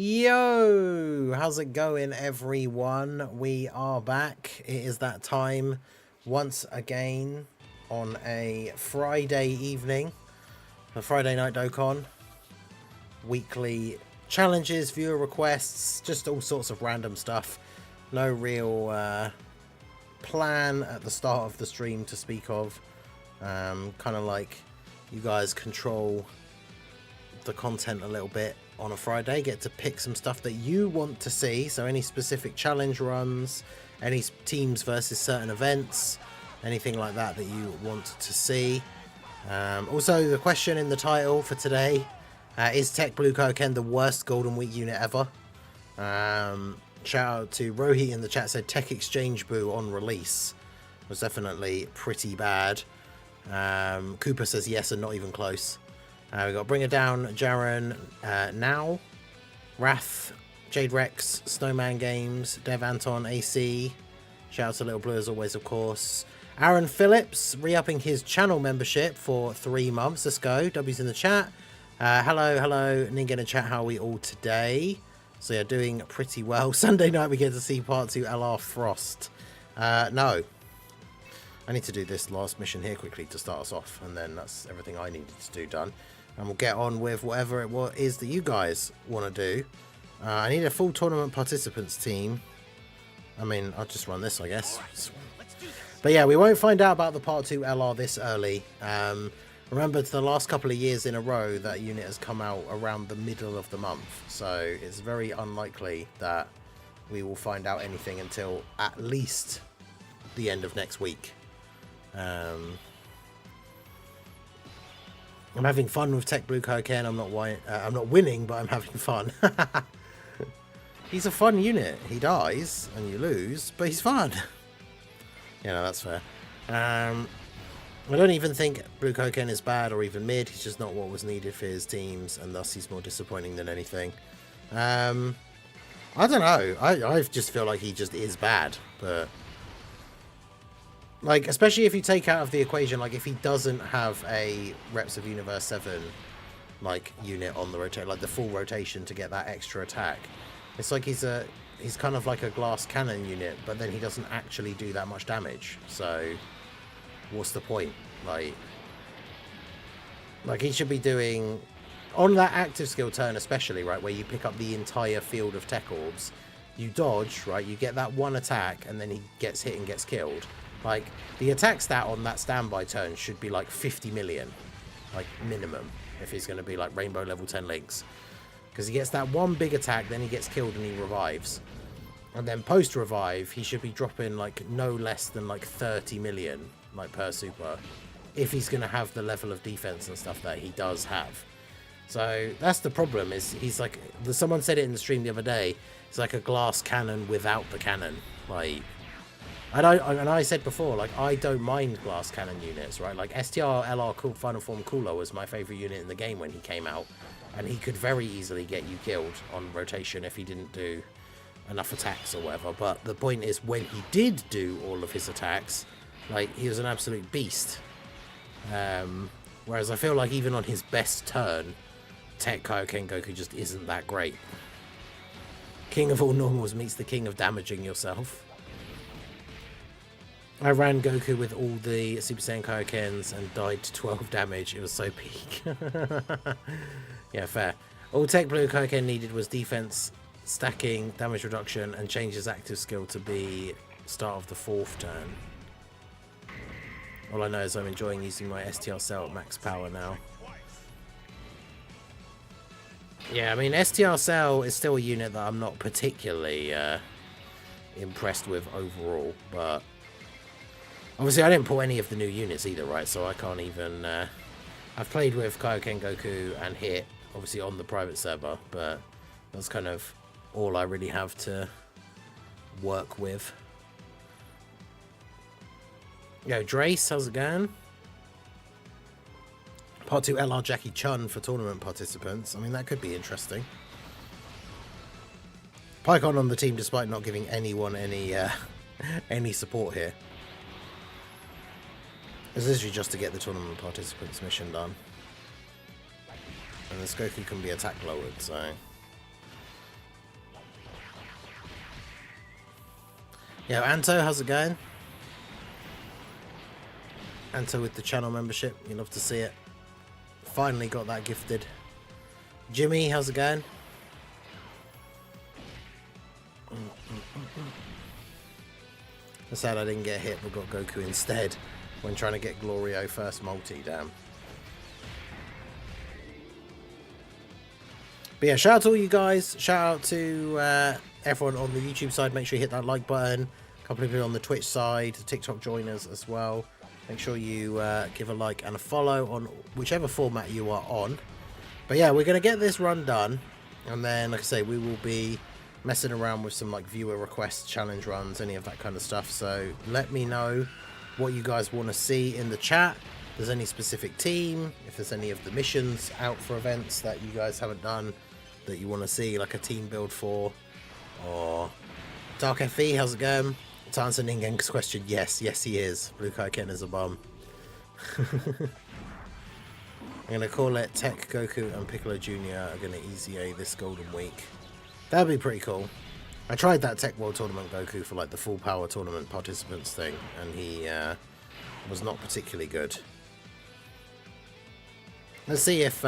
Yo, how's it going, everyone? We are back. It is that time once again on a Friday evening, the Friday night Dokkan. Weekly challenges, viewer requests, just all sorts of random stuff. No real plan at the start of the stream to speak of. Kind of like you guys control the content a little bit on a Friday, get to pick some stuff that you want to see. So any specific challenge runs, any teams versus certain events, anything like that that you want to see. Also, the question in the title for today is TEQ Blue Kaioken the worst Golden Week unit ever? Shout out to Rohi in the chat, said TEQ Exchange Boo on release was definitely pretty bad. Cooper says yes and not even close. We got Bring It Down, Jaren, Now, Wrath, Jade Rex, Snowman Games, Dev Anton, AC. Shout out to Little Blue as always, of course. Aaron Phillips re-upping his channel membership for 3 months. Let's go. W's in the chat. Hello, Ninga in the chat. How are we all today? So yeah, doing pretty well. Sunday night we get to see part 2 LR Frost. No. I need to do this last mission here quickly to start us off, and then that's everything I needed to do done. And we'll get on with whatever it is that you guys want to do. I need a full tournament participants team. I mean, I'll just run this, I guess. But yeah, we won't find out about the Part 2 LR this early. Remember, the last couple of years in a row, that unit has come out around the middle of the month. So it's very unlikely that we will find out anything until at least the end of next week. I'm having fun with TEQ Blue Kaioken. I'm not winning, but I'm having fun. He's a fun unit. He dies and you lose, but he's fun. You know, that's fair. I don't even think Blue Kaioken is bad or even mid. He's just not what was needed for his teams, and thus he's more disappointing than anything. I don't know. I just feel like he just is bad, but like, especially if you take out of the equation, like if he doesn't have a Reps of Universe 7 like unit on the rotate, like the full rotation to get that extra attack, it's like he's kind of like a glass cannon unit, but then he doesn't actually do that much damage. So what's the point? Like he should be doing on that active skill turn, especially, right, where you pick up the entire field of tech orbs, you dodge, right, you get that one attack, and then he gets hit and gets killed. Like, the attack stat on that standby turn should be like 50 million, like minimum, if he's going to be like Rainbow level 10 links. Because he gets that one big attack, then he gets killed and he revives. And then post-revive, he should be dropping like no less than like 30 million, like per super, if he's going to have the level of defense and stuff that he does have. So that's the problem, is he's like, someone said it in the stream the other day, it's like a glass cannon without the cannon. Like, and I said before, like, I don't mind glass cannon units, right? Like, STR LR Final Form Cooler was my favourite unit in the game when he came out, and he could very easily get you killed on rotation if he didn't do enough attacks or whatever. But the point is, when he did do all of his attacks, like, he was an absolute beast. Whereas I feel like even on his best turn, TEQ Kaioken Goku just isn't that great. King of all normals meets the king of damaging yourself. I ran Goku with all the Super Saiyan Kaiokens and died to 12 damage. It was so peak. Yeah, fair. All TEQ Blue Kaioken needed was defense, stacking, damage reduction, and change his active skill to be start of the 4th turn. All I know is I'm enjoying using my STR cell at max power now. Yeah, I mean, STR cell is still a unit that I'm not particularly impressed with overall, but obviously I didn't pull any of the new units either, right? So I can't even... I've played with Kaioken Goku and Hit, obviously on the private server, but that's kind of all I really have to work with. Yo, Drace, how's it going? Part 2 LR Jackie Chun for tournament participants. I mean, that could be interesting. Pycon on the team despite not giving anyone any support here. It's literally just to get the tournament participants mission done. And this Goku can be attack lowered, so Yo, Anto, how's it going? Anto with the channel membership. You love to see it. Finally got that gifted. Jimmy, how's it going? That's sad I didn't get hit but got Goku instead when trying to get Glorio first multi, damn. But yeah, shout out to all you guys. Shout out to everyone on the YouTube side. Make sure you hit that like button. A couple of people on the Twitch side, the TikTok joiners as well. Make sure you give a like and a follow on whichever format you are on. But yeah, we're going to get this run done. And then, like I say, we will be messing around with some like viewer requests, challenge runs, any of that kind of stuff. So let me know what you guys want to see in the chat. If there's any specific team, if there's any of the missions out for events that you guys haven't done that you want to see, like a team build for. Or Dark FE, how's it going? To answer Ningen's question, yes, he is. Blue Kaioken is a bum. I'm going to call it TEQ, Goku and Piccolo Jr. are going to easy A this Golden Week. That would be pretty cool. I tried that TEQ World Tournament Goku for like the full power tournament participants thing, and he was not particularly good. Let's see if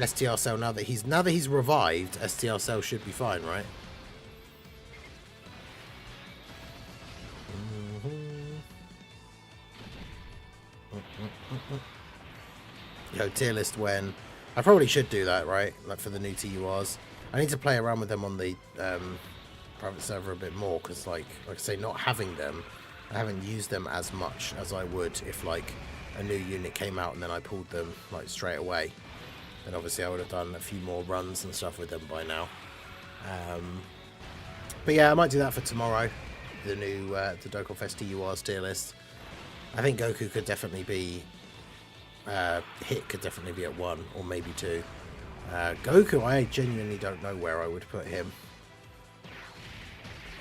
STR Cell, now that he's revived, STR Cell should be fine, right? Yo, tier list when I probably should do that, right? Like for the new TURs. I need to play around with them on the private server a bit more, because like I say, not having them, I haven't used them as much as I would if like a new unit came out and then I pulled them like straight away. Then obviously I would have done a few more runs and stuff with them by now. But yeah, I might do that for tomorrow. The new the Dokkan Fest TURs tier list. I think Goku could definitely be Hit could definitely be at 1 or maybe 2. Goku, I genuinely don't know where I would put him.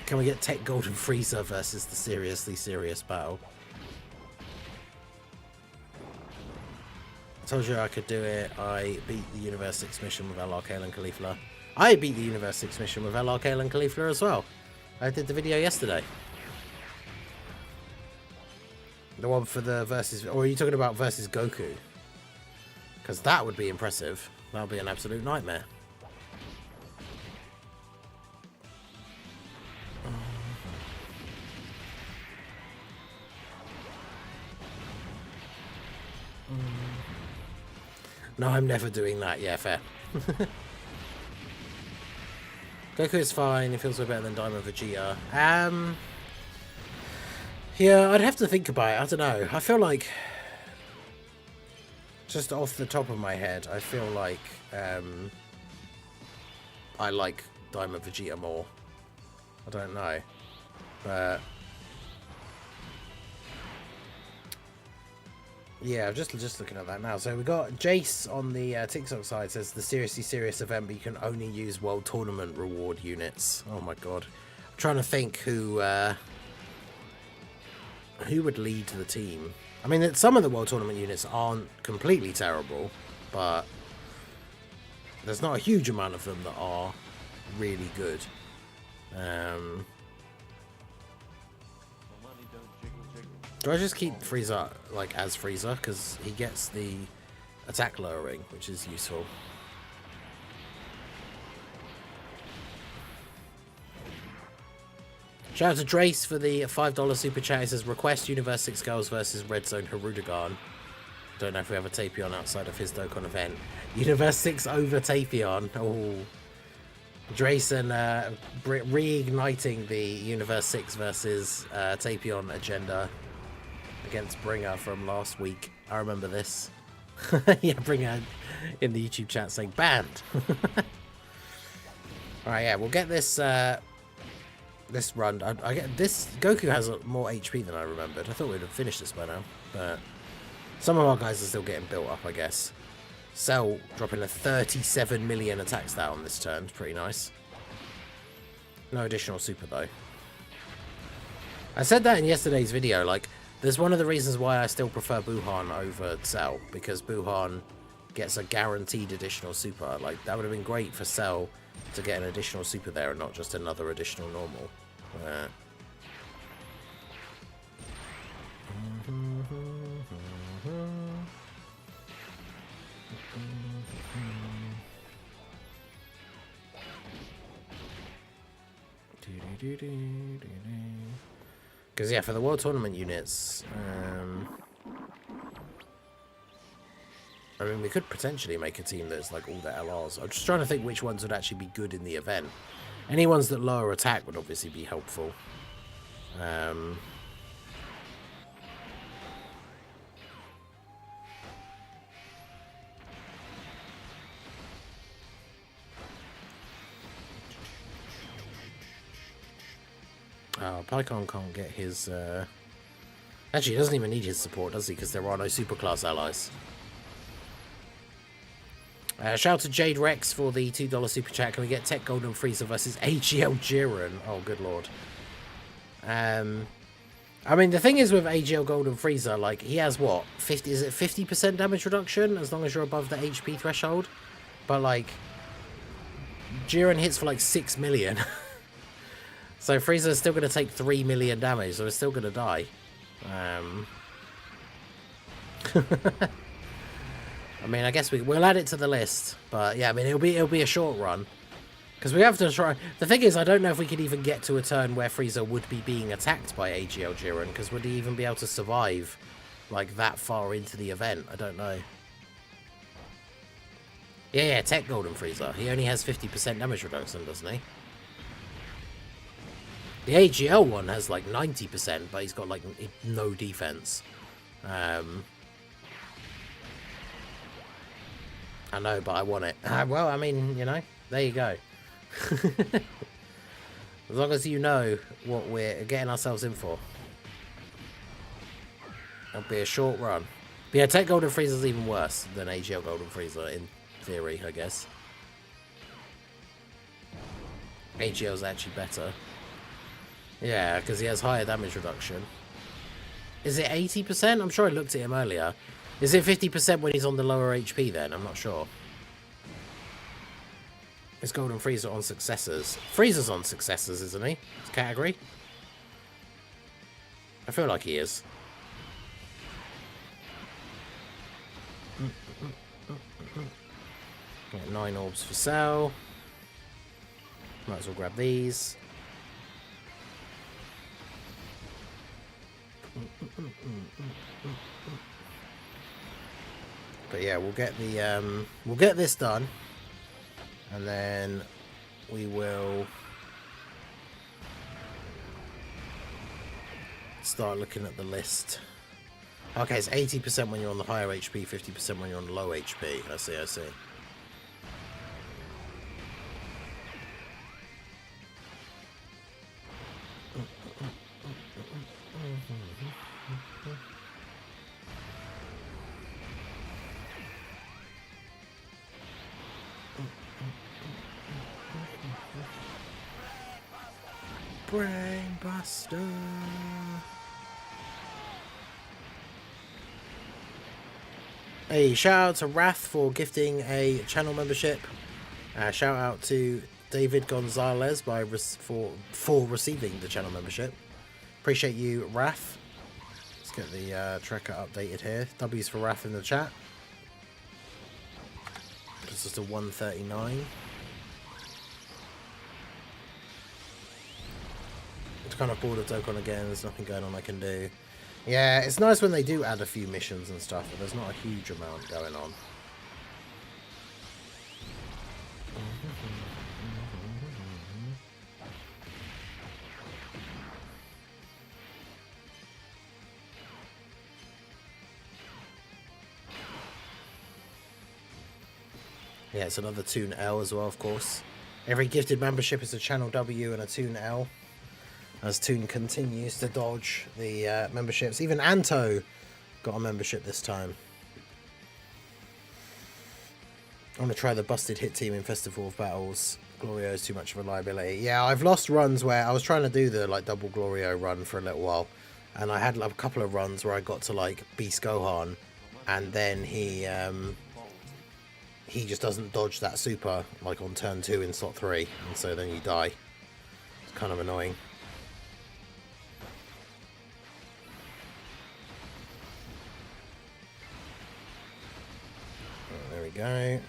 Can we get TEQ Golden Frieza versus the seriously serious battle? I told you I could do it. I beat the Universe 6 mission with LR Kale and Caulifla. I beat the Universe 6 mission with LR Kale and Caulifla as well. I did the video yesterday. The one for the versus, or are you talking about versus Goku? Because that would be impressive. That would be an absolute nightmare. No, I'm never doing that. Yeah, fair. Goku is fine. He feels way better than Diamond Vegeta. Yeah, I'd have to think about it. I don't know. I feel like, just off the top of my head, I feel like I like Diamond Vegeta more. I don't know. But yeah, I'm just looking at that now. So we got Jace on the TikTok side says the seriously serious event, but you can only use World Tournament reward units. Oh my god. I'm trying to think who would lead the team. I mean, some of the World Tournament units aren't completely terrible, but there's not a huge amount of them that are really good. Do I just keep Frieza like as Frieza, because he gets the attack lowering, which is useful. Shout out to Drace for the $5 super chat. It says request Universe 6 Girls versus Red Zone Hirudegarn. Don't know if we have a Tapion outside of his Dokkan event. Universe 6 over Tapion. Oh, Drace and reigniting the Universe 6 versus Tapion agenda against Bringer from last week. I remember this. Yeah, Bringer in the YouTube chat saying banned. Alright, yeah, we'll get this this run. I get this. Goku has more HP than I remembered. I thought we'd have finished this by now, but some of our guys are still getting built up, I guess. Cell dropping a 37 million attack stat on this turn. Pretty nice. No additional super though. I said that in yesterday's video. Like, there's one of the reasons why I still prefer Buhan over Cell, because Buhan gets a guaranteed additional super. Like, that would have been great for Cell to get an additional super there and not just another additional normal. Because, yeah, for the World Tournament units, I mean, we could potentially make a team that's like all the LRs. I'm just trying to think which ones would actually be good in the event. Any ones that lower attack would obviously be helpful. Oh, Pycon can't get his... Actually, he doesn't even need his support, does he? Because there are no superclass allies. Shout out to Jade Rex for the $2 super chat. Can we get Tech Golden Freezer versus AGL Jiren? Oh, good lord. I mean, the thing is with AGL Golden Freezer, like, he has what? 50? Is it 50% damage reduction as long as you're above the HP threshold? But, like, Jiren hits for like 6 million. So Frieza's still going to take 3 million damage, so it's still going to die. I mean, I guess we'll add it to the list, but yeah, I mean, it'll be a short run because we have to try. The thing is, I don't know if we could even get to a turn where Frieza would be being attacked by AGL Jiren, because would he even be able to survive like that far into the event? I don't know. Yeah, Tech Golden Frieza. He only has 50% damage reduction, doesn't he? The AGL one has like 90%, but he's got like no defense. I know, but I want it. Well, I mean, you know, there you go. As long as you know what we're getting ourselves in for. It'll be a short run. But yeah, Tech Golden Frieza's even worse than AGL Golden Frieza, in theory, I guess. AGL's actually better. Yeah, because he has higher damage reduction. Is it 80%? I'm sure I looked at him earlier. Is it 50% when he's on the lower HP then? I'm not sure. Is Golden Frieza on successors? Frieza's on successors, isn't he? His category? I feel like he is. Get 9 orbs for sale. Might as well grab these. But yeah, we'll get this done, and then we will start looking at the list. Okay, it's 80% when you're on the higher HP, 50% when you're on the low HP. I see. Brainbuster. Hey, shout out to Wrath for gifting a channel membership. Shout out to David Gonzalez for receiving the channel membership. Appreciate you, Wrath. Let's get the tracker updated here. W's for Wrath in the chat. This is a 139. Kind of bored of Dokkan again. There's nothing going on I can do. Yeah, it's nice when they do add a few missions and stuff, but there's not a huge amount going on. Yeah, it's another Toon L as well, of course. Every gifted membership is a Channel W and a Toon L. As Toon continues to dodge the memberships. Even Anto got a membership this time. I want to try the busted hit team in Festival of Battles. Glorio is too much of a liability. Yeah, I've lost runs where I was trying to do the like double Glorio run for a little while. And I had like, a couple of runs where I got to like Beast Gohan. And then he just doesn't dodge that super like on turn 2 in slot 3. And so then you die. It's kind of annoying. There we go.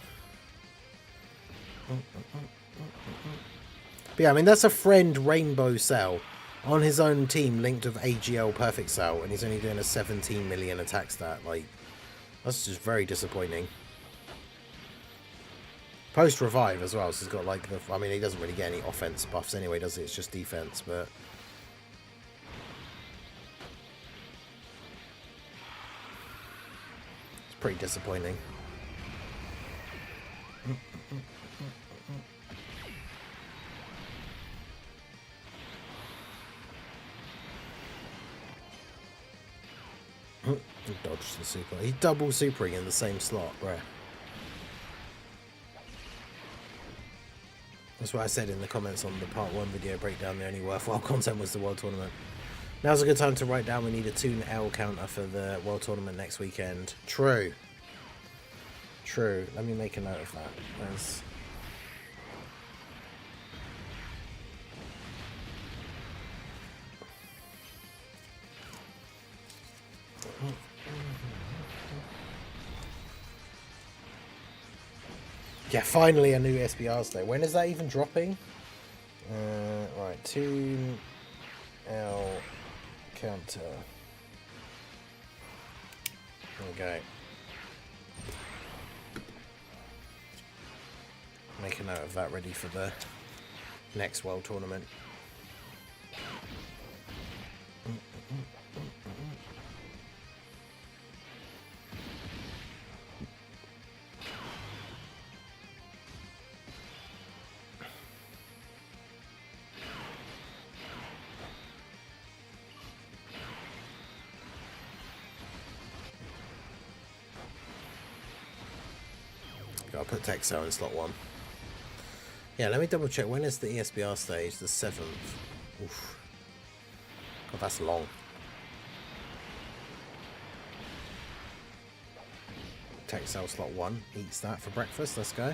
But yeah, I mean, that's a friend Rainbow Cell on his own team linked with AGL Perfect Cell, and he's only doing a 17 million attack stat. Like, that's just very disappointing. Post revive as well, so he's got like the. I mean, he doesn't really get any offense buffs anyway, does he? It's just defense, but. It's pretty disappointing. He dodged the super. He double supering in the same slot, bruh. That's what I said in the comments on the part 1 video breakdown. The only worthwhile content was the World Tournament. Now's a good time to write down we need a 2L counter for the World Tournament next weekend. True. True. Let me make a note of that. There's... Yeah, finally a new SBR state. When is that even dropping? Right, 2L counter. Okay. Make a note of that, ready for the next World Tournament. I'll put Texo in slot 1. Yeah, let me double check. When is the ESBR stage? The 7th. Oof. God, that's long. Texel slot 1. Eats that for breakfast. Let's go.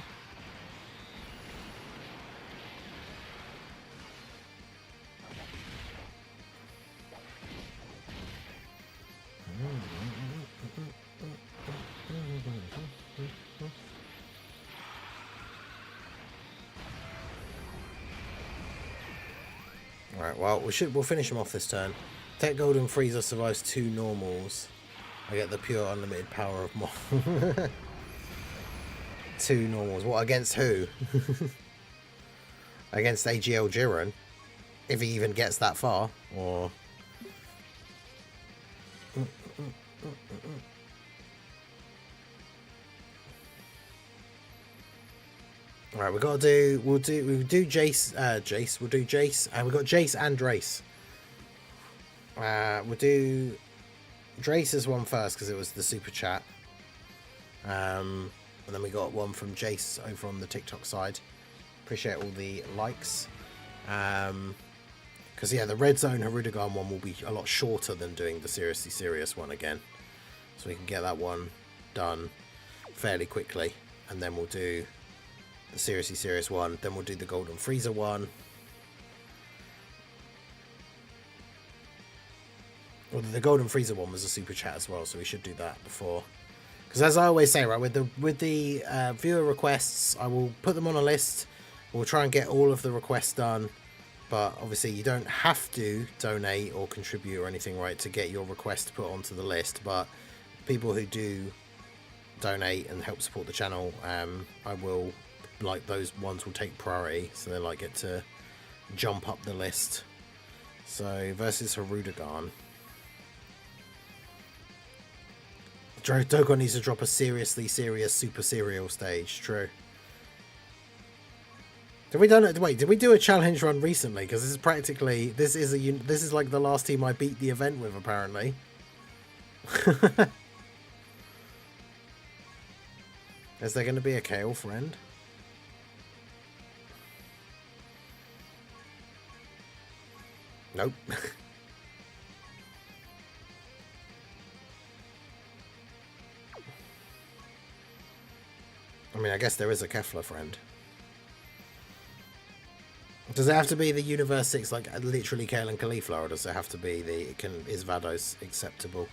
Alright, well, we'll finish him off this turn. Tech Golden Freezer survives 2 normals. I get the pure unlimited power of more. 2 normals. What, against who? Against AGL Jiren? If he even gets that far, or... Alright, we've got to do... We'll do Jace... we'll do Jace. We've got Jace and Drace. We'll do Drace's one first, because it was the super chat. And then we got one from Jace over on the TikTok side. Appreciate all the likes. Because, yeah, the Red Zone Harudagan one will be a lot shorter than doing the Seriously Serious one again. So we can get that one done fairly quickly. And then we'll do the Seriously Serious one. Then we'll do the Golden Freezer one. Well, the Golden Freezer one was a super chat as well, so we should do that before. Because as I always say, right, with the viewer requests, I will put them on a list. We'll try and get all of the requests done. But obviously you don't have to donate or contribute or anything, right, to get your request put onto the list. But people who do donate and help support the channel, I will, like, those ones will take priority. So they like get to jump up the list. So versus Harudagan. Dokkan needs to drop a Seriously Serious Super Serial stage. True. Did we done it? Wait, did we do a challenge run recently? Because this is practically this is like the last team I beat the event with, apparently. Is there going to be a Kale friend? Nope. I mean, I guess there is a Kefla friend. Does it have to be the Universe 6, like literally Kale and Caulifla, or does it have to be is Vados acceptable?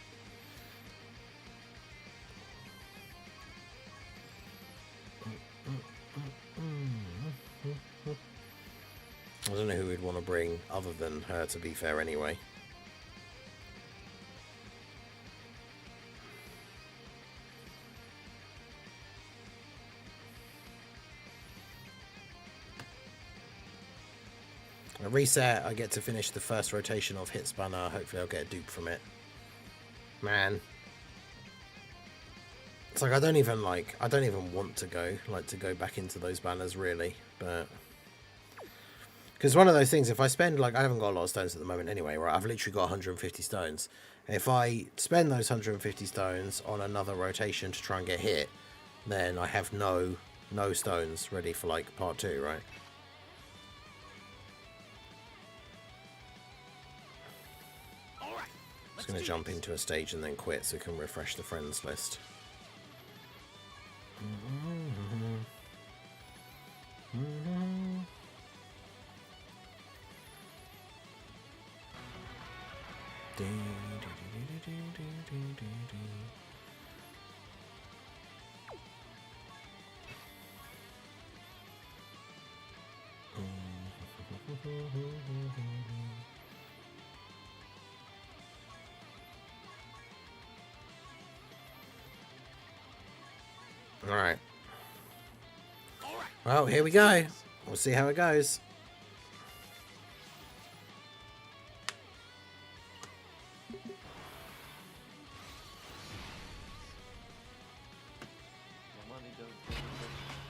I don't know who we'd want to bring other than her, to be fair, anyway. A reset, I get to finish the first rotation of Hit Spanner. Hopefully I'll get a dupe from it. Man. It's like I don't even want to go back into those banners really, but because one of those things, if I spend, like, I haven't got a lot of stones at the moment anyway, right? I've literally got 150 stones. If I spend those 150 stones on another rotation to try and get hit, then I have no stones ready for, like, part 2, right? Just going to jump into a stage and then quit so we can refresh the friends list. Alright. Well, here we go. We'll see how it goes.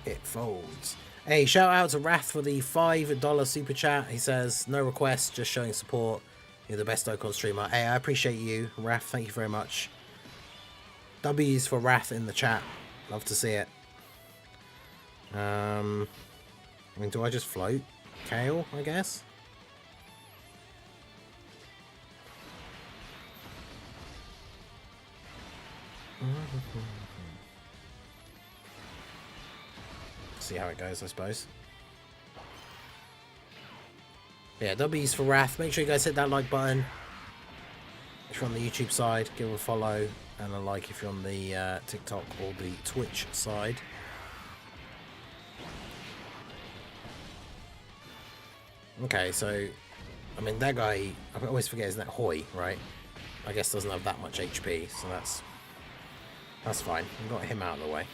It folds. Hey, shout out to Wrath for the $5 super chat. He says, no requests, just showing support. You're the best Dokkan streamer. Hey, I appreciate you, Wrath. Thank you very much. W's for Wrath in the chat. Love to see it. I mean, do I just float? Kale, I guess? See how it goes, I suppose. Yeah, W's for Wrath. Make sure you guys hit that like button. If you're on the YouTube side, give a follow and a like if you're on the TikTok or the Twitch side. Okay, so, I mean, that guy, I always forget, isn't that Hoi, right? I guess doesn't have that much HP, so that's fine. We've got him out of the way.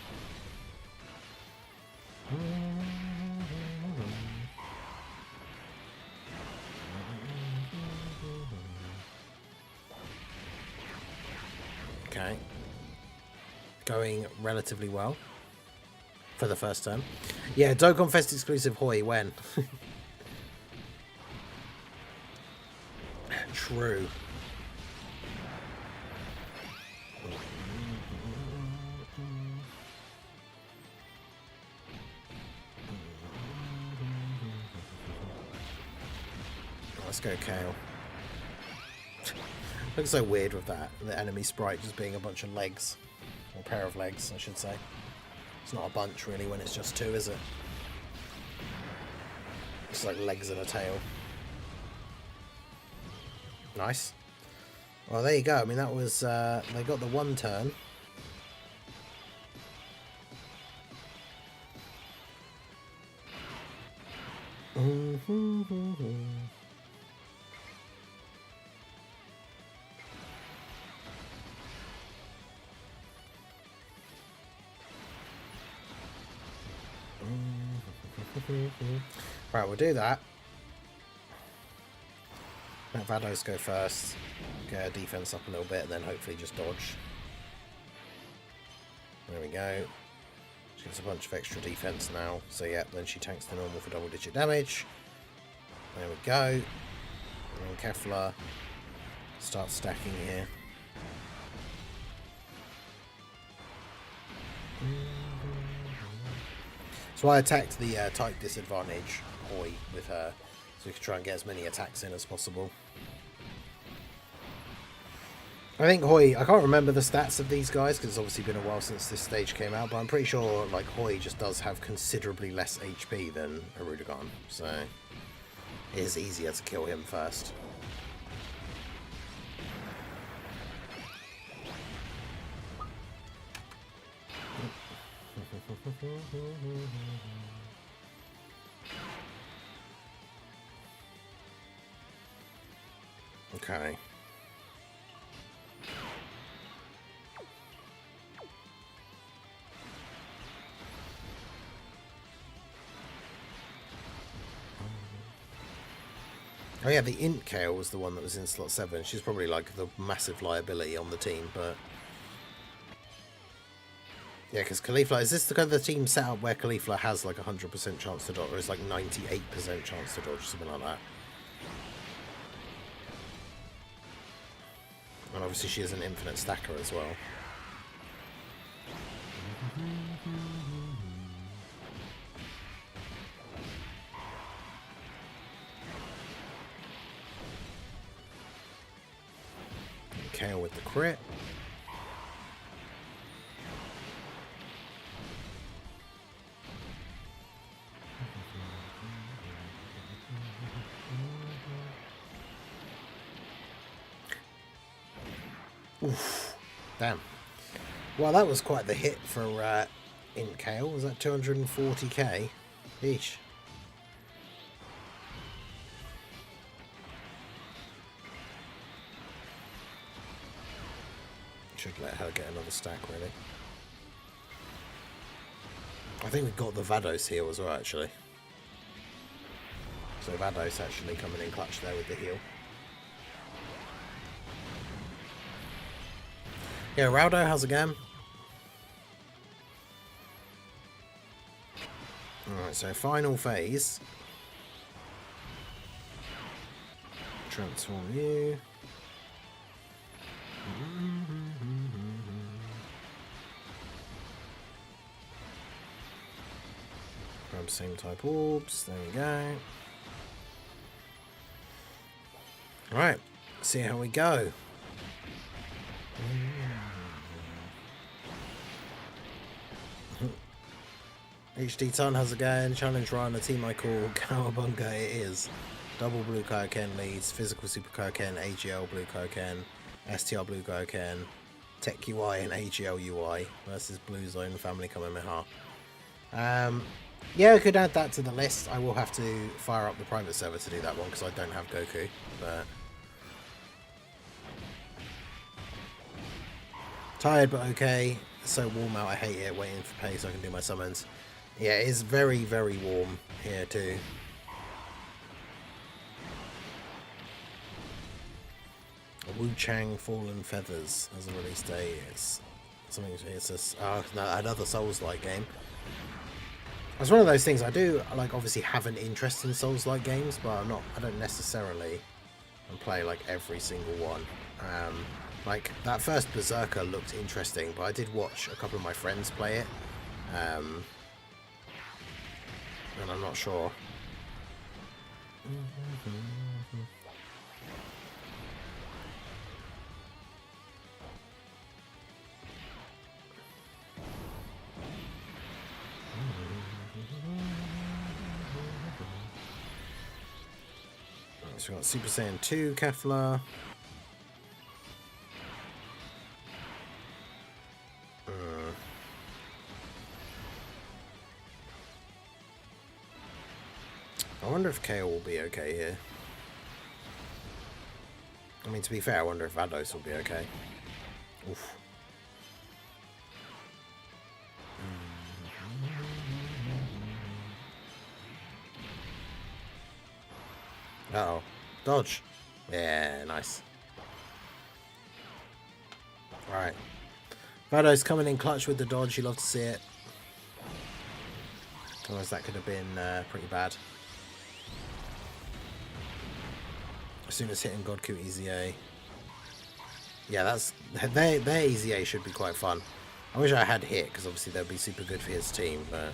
Okay. Going relatively well for the first turn. Yeah, Dokkan Fest exclusive Hoi, when? True. Let's go, Kale. Looks so weird with that. The enemy sprite just being a bunch of legs. Or a pair of legs, I should say. It's not a bunch, really, when it's just two, is it? It's like legs and a tail. Nice. Well, there you go. I mean, that was... they got the one turn. Right, we'll do that. Let Vados go first. Get our defense up a little bit, and then hopefully just dodge. There we go. She gets a bunch of extra defense now. So yeah, then she tanks the normal for double-digit damage. There we go. And then Kefla starts stacking here. So I attacked the type disadvantage Hoi with her, so we can try and get as many attacks in as possible. I think Hoi, I can't remember the stats of these guys because it's obviously been a while since this stage came out, but I'm pretty sure like Hoi just does have considerably less HP than Arudagon, so it is easier to kill him first. Okay. Oh yeah, the Int Kale was the one that was in slot 7. She's probably like the massive liability on the team, but... Yeah, because Caulifla, is this the kind of the team set up where Caulifla has like 100% chance to dodge, or is like 98% chance to dodge, something like that? And obviously she is an infinite stacker as well. Kale with the crit. Oof. Damn. Well, that was quite the hit for Int Kale. Was that 240k? Eesh. Should let her get another stack, really. I think we got the Vados heal as well, actually. So Vados actually coming in clutch there with the heal. Yeah, Raldo, how's it going? Alright, so final phase. Transform you. Grab same type orbs. There we go. Alright, see how we go. HD Ton has again. Challenge Ryan, a team I call Cowabunga. It is. Double Blue Kaioken leads. Physical Super Kaioken. AGL Blue Kaioken. STR Blue Kaioken. TEQ UI and AGL UI versus Blue Zone Family Kamehameha. Yeah, I could add that to the list. I will have to fire up the private server to do that one because I don't have Goku. But tired but okay. It's so warm out. I hate it. Waiting for pay so I can do my summons. Yeah, it is very, very warm here too. Wu Chang Fallen Feathers has a release date. It's something. It's another Souls-like game. It's one of those things. I do like obviously have an interest in Souls-like games, but I don't necessarily play like every single one. Like that first Berserker looked interesting, but I did watch a couple of my friends play it, and I'm not sure. So we've got Super Saiyan 2 Kefla. I wonder if Kale will be okay here. I mean, to be fair, I wonder if Vados will be okay. Oof. Uh-oh. Dodge. Yeah, nice. Alright. Vados coming in clutch with the dodge. You love to see it. Otherwise that could have been pretty bad. As soon as hitting Godku Easy A. Yeah, that's their Easy A should be quite fun. I wish I had hit, because obviously that would be super good for his team, but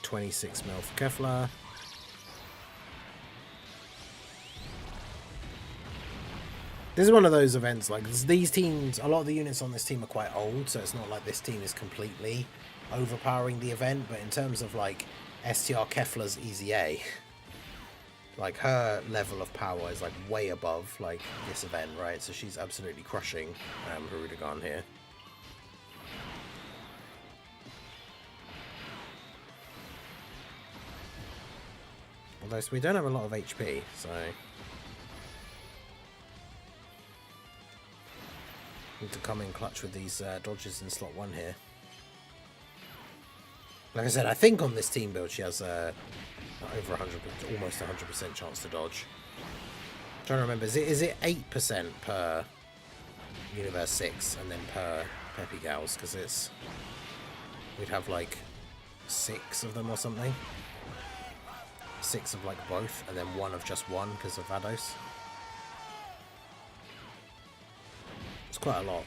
26 mil for Kefla. This is one of those events, like, these teams, a lot of the units on this team are quite old, so it's not like this team is completely overpowering the event, but in terms of, like, STR Kefla's Easy A, like, her level of power is, like, way above, like, this event, right? So she's absolutely crushing Hirudegarn here. Although we don't have a lot of HP, so... Need to come in clutch with these dodges in slot 1 here. Like I said, I think on this team build she has over 100, almost 100% chance to dodge. I'm trying to remember, is it 8% per Universe 6 and then per Peppy Gals? Because it's... We'd have like 6 of them or something. 6 of like both, and then 1 of just one because of Vados. It's quite a lot.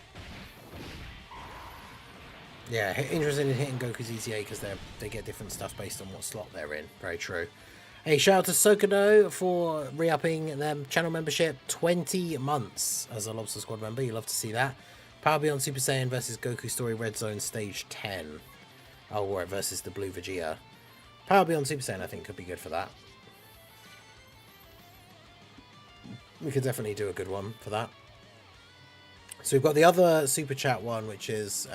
Yeah, interested in hitting Goku's ETA because they get different stuff based on what slot they're in. Very true. Hey, shout out to Sokodo for re-upping their channel membership. 20 months as a Lobster Squad member. You love to see that. Power Beyond Super Saiyan versus Goku Story Red Zone Stage 10. Oh, right, versus the Blue Vegeta. Power Beyond Super Saiyan, I think, could be good for that. We could definitely do a good one for that. So we've got the other Super Chat one, which is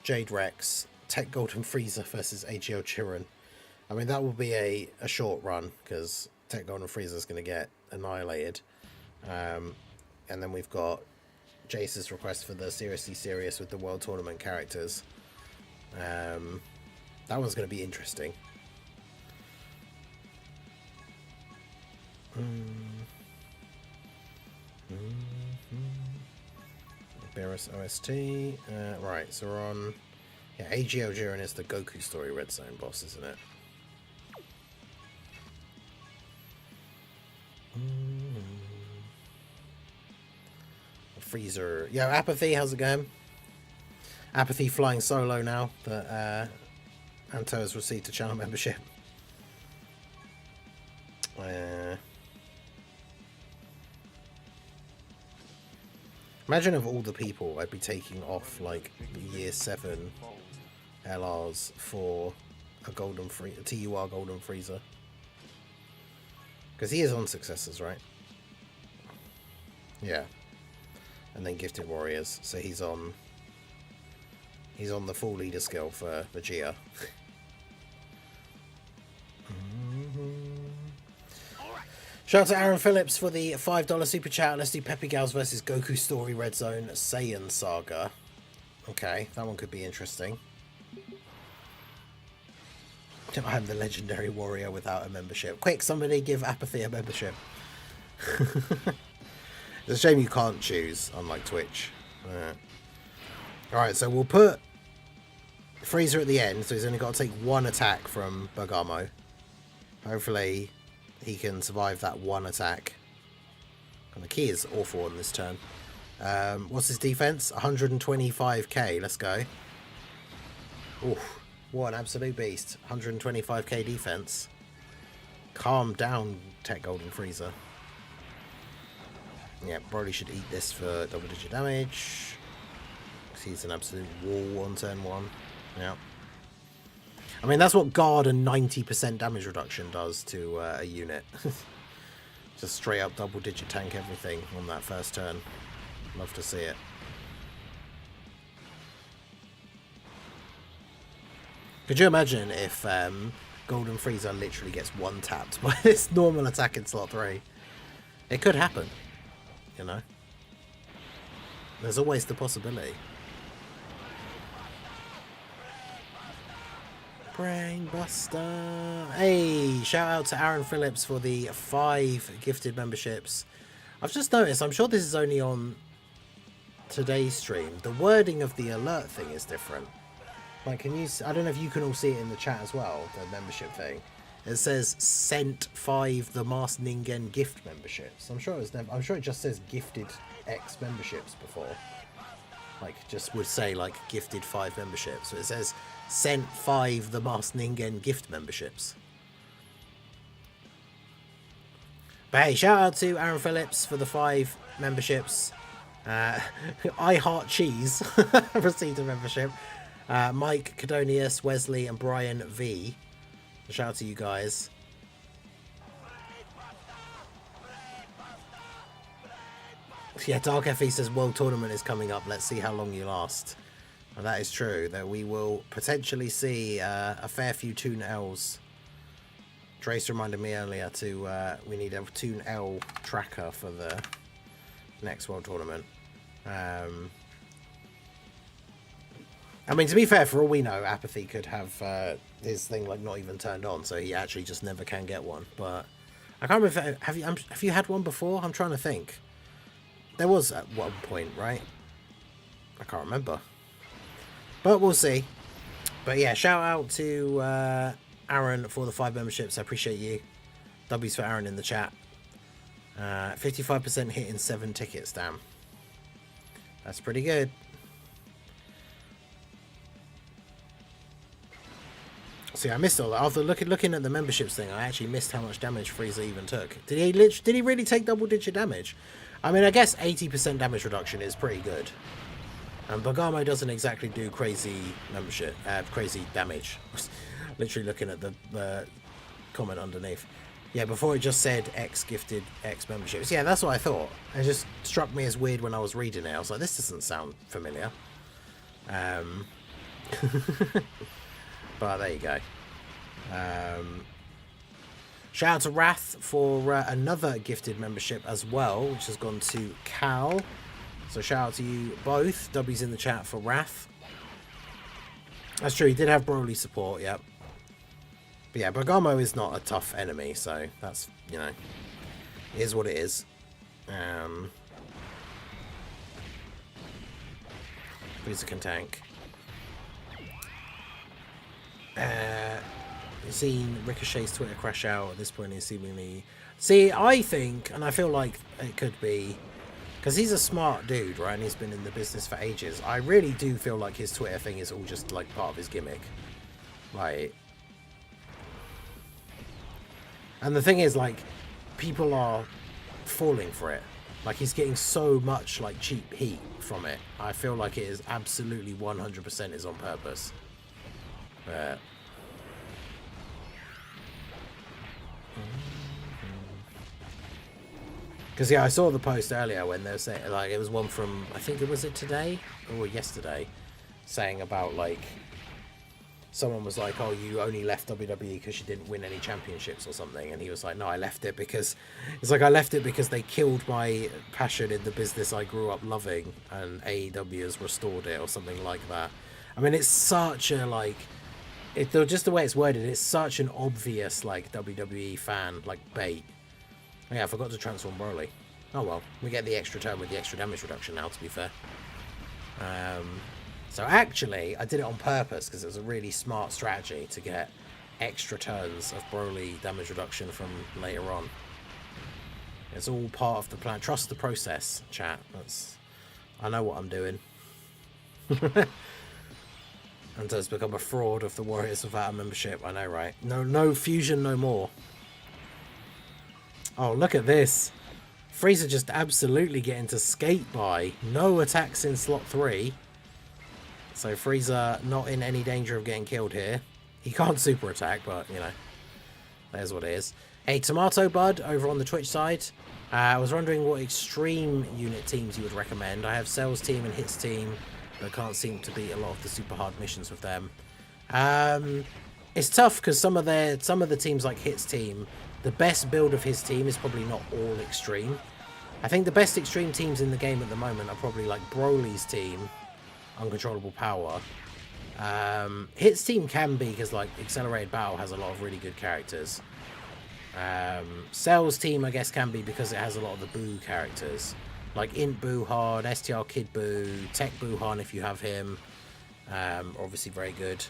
Jade Rex, TEQ Golden Frieza versus AGL Chiron. I mean, that will be a short run, because TEQ Golden Frieza is going to get annihilated. And then we've got Jace's request for the Seriously Serious with the World Tournament characters. That one's going to be interesting. Beerus OST. Right, so we're on... Yeah, AGL Jiren is the Goku Story Red Zone boss, isn't it? Freezer. Yo, Apathy, how's it going? Apathy flying solo now that Anto has received a channel membership. Imagine of all the people I'd be taking off like year 7 LRs for a TUR Golden Freezer. Because he is on Successors, right? Yeah. And then Gifted Warriors, so he's on the full leader skill for Vegeta. Shout out to Aaron Phillips for the $5 super chat. Let's do Peppy Gals versus Goku Story Red Zone Saiyan Saga. Okay, that one could be interesting. I'm the legendary warrior without a membership. Quick, somebody give Apathy a membership. It's a shame you can't choose, unlike Twitch. Alright, so we'll put Freezer at the end, so he's only got to take 1 attack from Bergamo. Hopefully he can survive that 1 attack. And the key is awful on this turn. What's his defense? 125k. Let's go. Oof, what an absolute beast. 125k defense. Calm down, TEQ Golden Freezer. Yeah, probably should eat this for double-digit damage. He's an absolute wall on turn 1. Yeah. I mean, that's what guard and 90% damage reduction does to a unit. Just straight up double-digit tank everything on that first turn. Love to see it. Could you imagine if Golden Frieza literally gets 1-tapped by this normal attack in slot 3? It could happen, you know? There's always the possibility. Brainbuster. Hey, shout out to Aaron Phillips for the 5 gifted memberships. I've just noticed, I'm sure this is only on today's stream. The wording of the alert thing is different. Like, can you... I don't know if you can all see it in the chat as well, the membership thing. It says sent 5 the Masked Ningen gift memberships. I'm sure I'm sure it just says gifted X memberships before. Like, just would say like gifted 5 memberships. So it says sent 5 the Masked Ningen gift memberships. But hey, shout out to Aaron Phillips for the 5 memberships. I Heart Cheese received a membership. Mike, Cadonius, Wesley, and Brian V. Shout out to you guys. Yeah, Dark FE says World Tournament is coming up. Let's see how long you last. And that is true. That we will potentially see a fair few Toon L's Trace reminded me earlier to we need a Toon L tracker for the next World Tournament. I mean, to be fair, for all we know, Apathy could have his thing like not even turned on, so he actually just never can get one. But I can't remember. If, have you had one before? I'm trying to think. There was at one point, right? I can't remember. But we'll see. But yeah, shout out to Aaron for the 5 memberships. I appreciate you. W's for Aaron in the chat. 55% hit in 7 tickets, damn. That's pretty good. See, I missed all that. After looking at the memberships thing, I actually missed how much damage Frieza even took. Did he really take double-digit damage? I mean, I guess 80% damage reduction is pretty good. And Bergamo doesn't exactly do crazy crazy damage. Literally looking at the comment underneath. Yeah, before it just said X gifted X memberships. Yeah, that's what I thought. It just struck me as weird when I was reading it. I was like, this doesn't sound familiar. But there you go. Shout out to Wrath for another gifted membership as well, which has gone to Cal. So shout out to you both. W's in the chat for Wrath. That's true, he did have Broly support, yep. But yeah, Bergamo is not a tough enemy, so that's, you know, it is what it is. Frieza can tank. You've seen Ricochet's Twitter crash out at this point. He's seemingly... See, I think, and I feel like it could be, because he's a smart dude, right? And he's been in the business for ages. I really do feel like his Twitter thing is all just like part of his gimmick. Like... And the thing is, like, people are falling for it. Like, he's getting so much, like, cheap heat from it. I feel like it is absolutely 100% is on purpose. But... Because, yeah, I saw the post earlier when they were saying, like, it was one from, I think it was today or yesterday, saying about, like, someone was like, oh, you only left WWE because you didn't win any championships or something. And he was like, no, I left it because... It's like, I left it because they killed my passion in the business I grew up loving. And AEW has restored it or something like that. I mean, it's such a, like... just the way it's worded, it's such an obvious, like, WWE fan, like, bait. Oh, yeah, I forgot to transform Broly. Oh, well. We get the extra turn with the extra damage reduction now, to be fair. So actually, I did it on purpose because it was a really smart strategy to get extra turns of Broly damage reduction from later on. It's all part of the plan. Trust the process, chat. I know what I'm doing. And has become a fraud of the Warriors without a membership. I know, right? No fusion, no more. Oh, look at this. Frieza just absolutely getting to skate by. No attacks in slot 3. So Frieza not in any danger of getting killed here. He can't super attack, but, you know, there's what it is. Hey, Tomato Bud over on the Twitch side. I was wondering what extreme unit teams you would recommend. I have Cell's team and Hit's team, but can't seem to beat a lot of the super hard missions with them. It's tough because some of the teams like Hit's team, the best build of his team is probably not all extreme. I think the best extreme teams in the game at the moment are probably like Broly's team, Uncontrollable Power. Hit's team can be because like Accelerated Battle has a lot of really good characters. Cell's team I guess can be because it has a lot of the Boo characters. Like Int Buhan, STR Kid Boo, Tech Buhan if you have him. Obviously very good.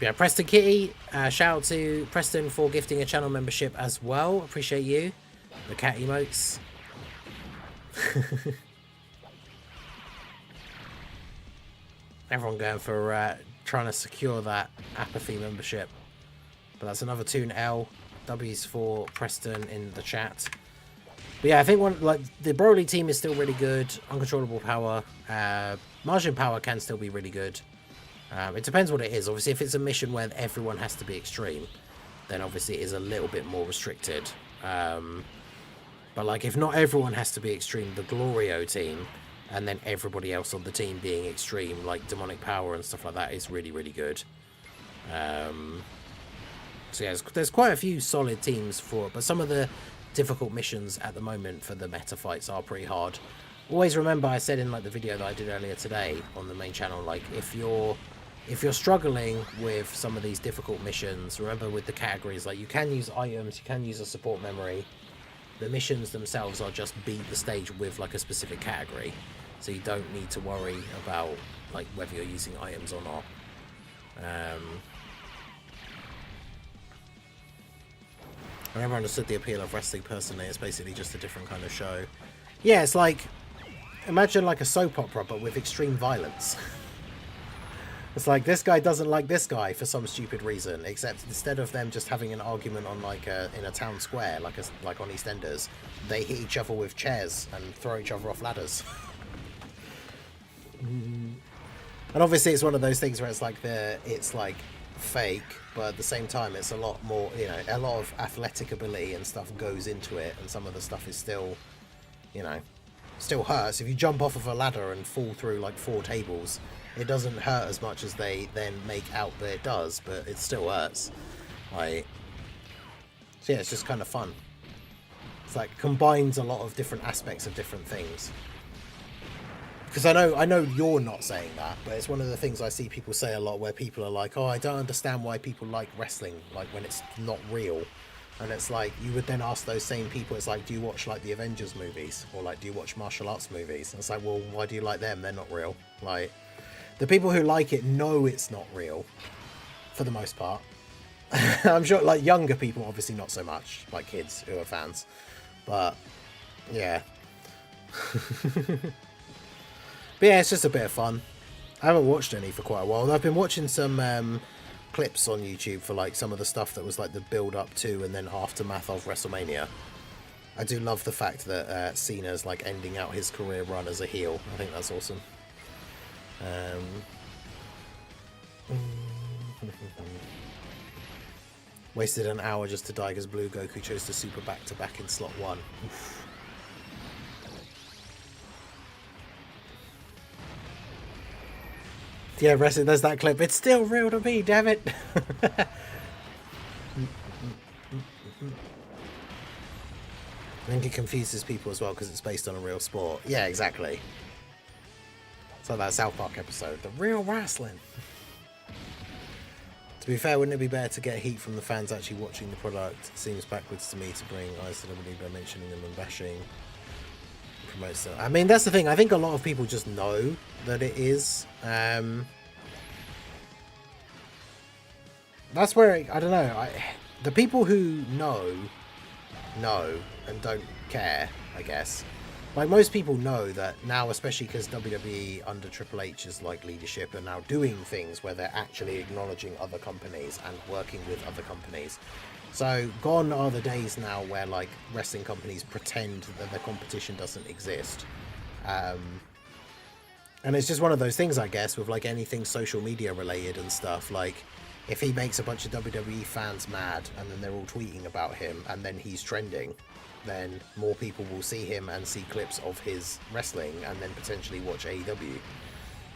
Yeah, Preston Kitty, shout out to Preston for gifting a channel membership as well. Appreciate you. The cat emotes. Everyone going for trying to secure that Apathy membership. But that's another Toon L. W's for Preston in the chat. But yeah, I think the Broly team is still really good. Uncontrollable Power. Margin Power can still be really good. It depends what it is. Obviously, if it's a mission where everyone has to be extreme, then obviously it is a little bit more restricted. But like, if not everyone has to be extreme, the Glorio team, and then everybody else on the team being extreme, like Demonic Power and stuff like that, is really, really good. So yeah, there's quite a few solid teams for it, but some of the difficult missions at the moment for the meta fights are pretty hard. Always remember, I said in like the video that I did earlier today on the main channel, like if you're struggling with some of these difficult missions, remember with the categories, like you can use items, you can use a support memory. The missions themselves are just beat the stage with like a specific category, so you don't need to worry about like whether you're using items or not. I never understood the appeal of wrestling personally. It's basically just a different kind of show. Yeah, it's like, imagine like a soap opera but with extreme violence. It's like this guy doesn't like this guy for some stupid reason, except instead of them just having an argument on like in a town square, like on EastEnders, they hit each other with chairs and throw each other off ladders. And obviously it's one of those things where it's like fake, but at the same time it's a lot more, you know, a lot of athletic ability and stuff goes into it, and some of the stuff is still, you know, still hurts. If you jump off of a ladder and fall through like 4 tables, it doesn't hurt as much as they then make out that it does, but it still hurts. Like, so yeah, it's just kind of fun. It's like combines a lot of different aspects of different things. Because I know you're not saying that, but it's one of the things I see people say a lot, where people are like, oh, I don't understand why people like wrestling, like when it's not real. And it's like, you would then ask those same people, it's like, do you watch like the Avengers movies? Or like, do you watch martial arts movies? And it's like, well, why do you like them? They're not real. Like, the people who like it know it's not real, for the most part. I'm sure, like, younger people, obviously not so much, like kids who are fans. But, yeah. But yeah, it's just a bit of fun. I haven't watched any for quite a while. I've been watching some clips on YouTube for like some of the stuff that was like the build up to and then aftermath of WrestleMania. I do love the fact that Cena's like ending out his career run as a heel. I think that's awesome. Wasted an hour just to die because Blue Goku chose to super back to back in slot 1. Oof. Yeah, wrestling, there's that clip. It's still real to me, damn it. I think it confuses people as well because it's based on a real sport. Yeah, exactly. It's like that South Park episode, the real wrestling. To be fair, wouldn't it be better to get heat from the fans actually watching the product? It seems backwards to me to bring eyes to WWE by mentioning them and bashing. Promotes them. I mean, that's the thing. I think a lot of people just know that it is. That's where I don't know. The people who know and don't care, I guess. Like, most people know that now, especially because WWE under Triple H's like leadership are now doing things where they're actually acknowledging other companies and working with other companies. So gone are the days now where like wrestling companies pretend that the competition doesn't exist. And it's just one of those things, I guess, with like anything social media related and stuff. Like, if he makes a bunch of WWE fans mad and then they're all tweeting about him and then he's trending, then more people will see him and see clips of his wrestling and then potentially watch AEW.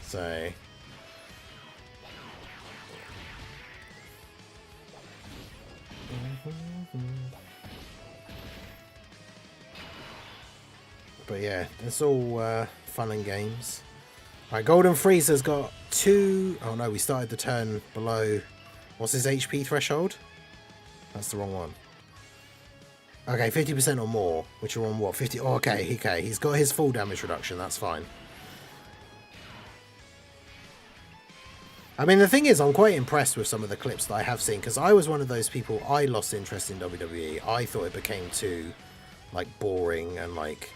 So but yeah, it's all fun and games. Right, Golden Freezer's got 2... Oh no, we started the turn below... What's his HP threshold? That's the wrong one. Okay, 50% or more, which are on what? 50... Oh, okay, he's got his full damage reduction, that's fine. I mean, the thing is, I'm quite impressed with some of the clips that I have seen, because I was one of those people, I lost interest in WWE. I thought it became too, like, boring and, like...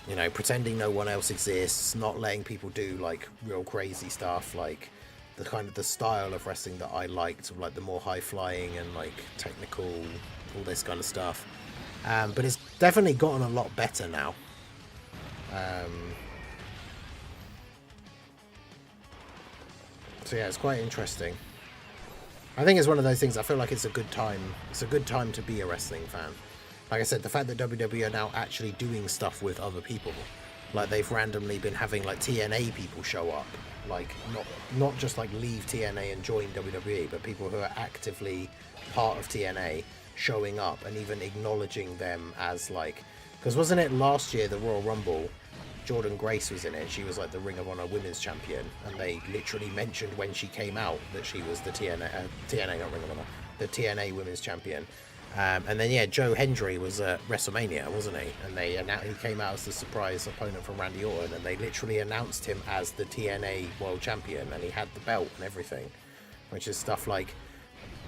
You know, pretending no one else exists, not letting people do like real crazy stuff, like the kind of the style of wrestling that I liked, like the more high flying and like technical, all this kind of stuff. But it's definitely gotten a lot better now. So yeah, it's quite interesting. I think it's one of those things. I feel like it's a good time. It's a good time to be a wrestling fan. Like I said, the fact that WWE are now actually doing stuff with other people, like they've randomly been having like TNA people show up like not just like leave TNA and join WWE, but people who are actively part of TNA showing up and even acknowledging them as like, because wasn't it last year the Royal Rumble, Jordan Grace was in it, she was like the Ring of Honor Women's Champion, and they literally mentioned when she came out that she was the TNA not Ring of Honor, the TNA Women's Champion. And then yeah, Joe Hendry was at WrestleMania, wasn't he? And he came out as the surprise opponent from Randy Orton, and they literally announced him as the TNA World Champion, and he had the belt and everything, which is stuff like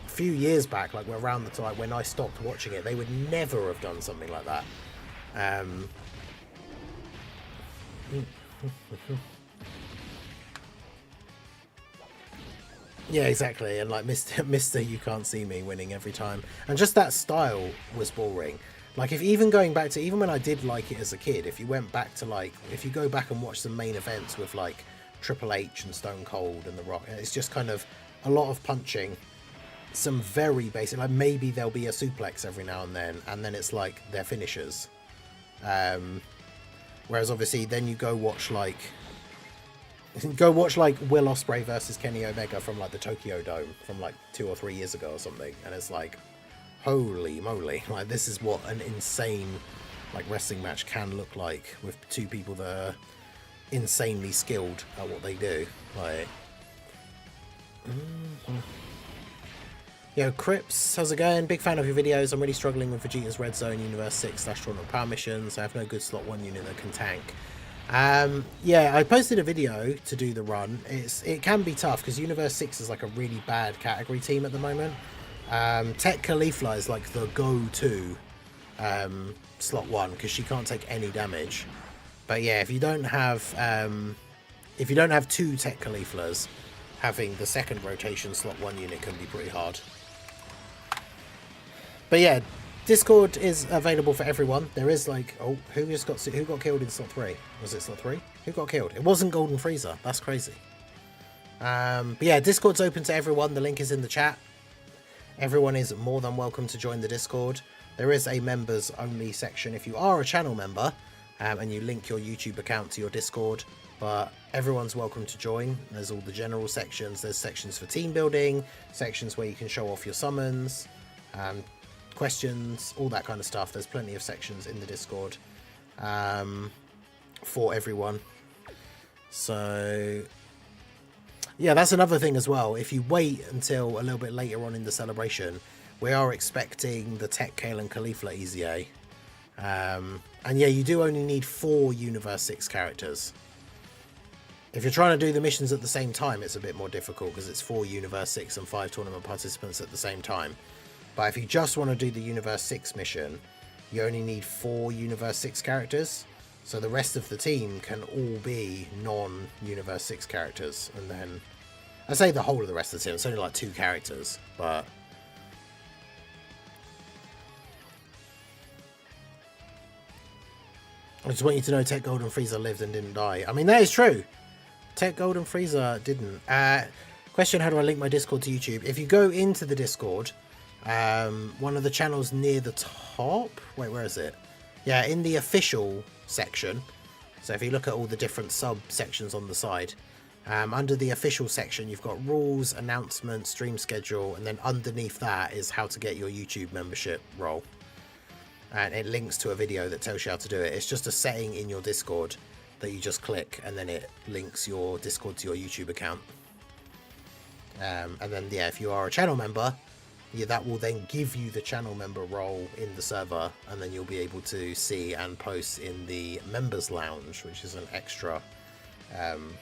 a few years back, like around the time when I stopped watching it, they would never have done something like that. Yeah, exactly. And like Mr. You Can't See Me winning every time. And just that style was boring. Like, if even going back to, even when I did like it as a kid, if you went back to like, if you go back and watch the main events with like Triple H and Stone Cold and The Rock, it's just kind of a lot of punching, some very basic, like maybe there'll be a suplex every now and then it's like their finishers. Whereas obviously then you go watch like Will Ospreay versus Kenny Omega from like the Tokyo Dome from like 2 or 3 years ago or something, and it's like, holy moly, like this is what an insane like wrestling match can look like with two people that are insanely skilled at what they do. Like, yo, Crips, how's it going? Big fan of your videos. I'm really struggling with Vegeta's Red Zone Universe 6 / Tournament Power Missions. I have no good slot 1 unit that can tank. Yeah, I posted a video to do the run. It can be tough because Universe 6 is like a really bad category team at the moment. TEQ Caulifla is like the go-to slot 1 because she can't take any damage. But yeah, if you don't have 2 TEQ Cauliflas, having the second rotation slot 1 unit can be pretty hard. But yeah, Discord is available for everyone. There is like, oh, who got killed in slot 3? Was it slot 3? Who got killed? It wasn't Golden Freezer. That's crazy. But yeah, Discord's open to everyone. The link is in the chat. Everyone is more than welcome to join the Discord. There is a members only section if you are a channel member and you link your YouTube account to your Discord. But everyone's welcome to join. There's all the general sections. There's sections for team building, sections where you can show off your summons, questions, all that kind of stuff. There's plenty of sections in the Discord for everyone. So yeah, that's another thing as well. If you wait until a little bit later on in the celebration, we are expecting the TEQ Kale and Caulifla EZA. And yeah, you do only need 4 Universe 6 characters. If you're trying to do the missions at the same time, it's a bit more difficult because it's 4 Universe 6 and 5 tournament participants at the same time. But if you just want to do the Universe 6 mission, you only need 4 Universe 6 characters. So the rest of the team can all be non-Universe 6 characters. And then, I say the whole of the rest of the team, it's only like 2 characters. But I just want you to know TEQ Golden Freezer lived and didn't die. I mean, that is true. TEQ Golden Freezer didn't. Question, how do I link my Discord to YouTube? If you go into the Discord, one of the channels near the top, wait, where is it? Yeah, in the official section. So if you look at all the different sub sections on the side, under the official section you've got rules, announcements, stream schedule, and then underneath that is how to get your YouTube membership role, and it links to a video that tells you how to do it. It's just a setting in your Discord that you just click, and then it links your Discord to your YouTube account. And then yeah, if you are a channel member, yeah, that will then give you the channel member role in the server, and then you'll be able to see and post in the members lounge, which is an extra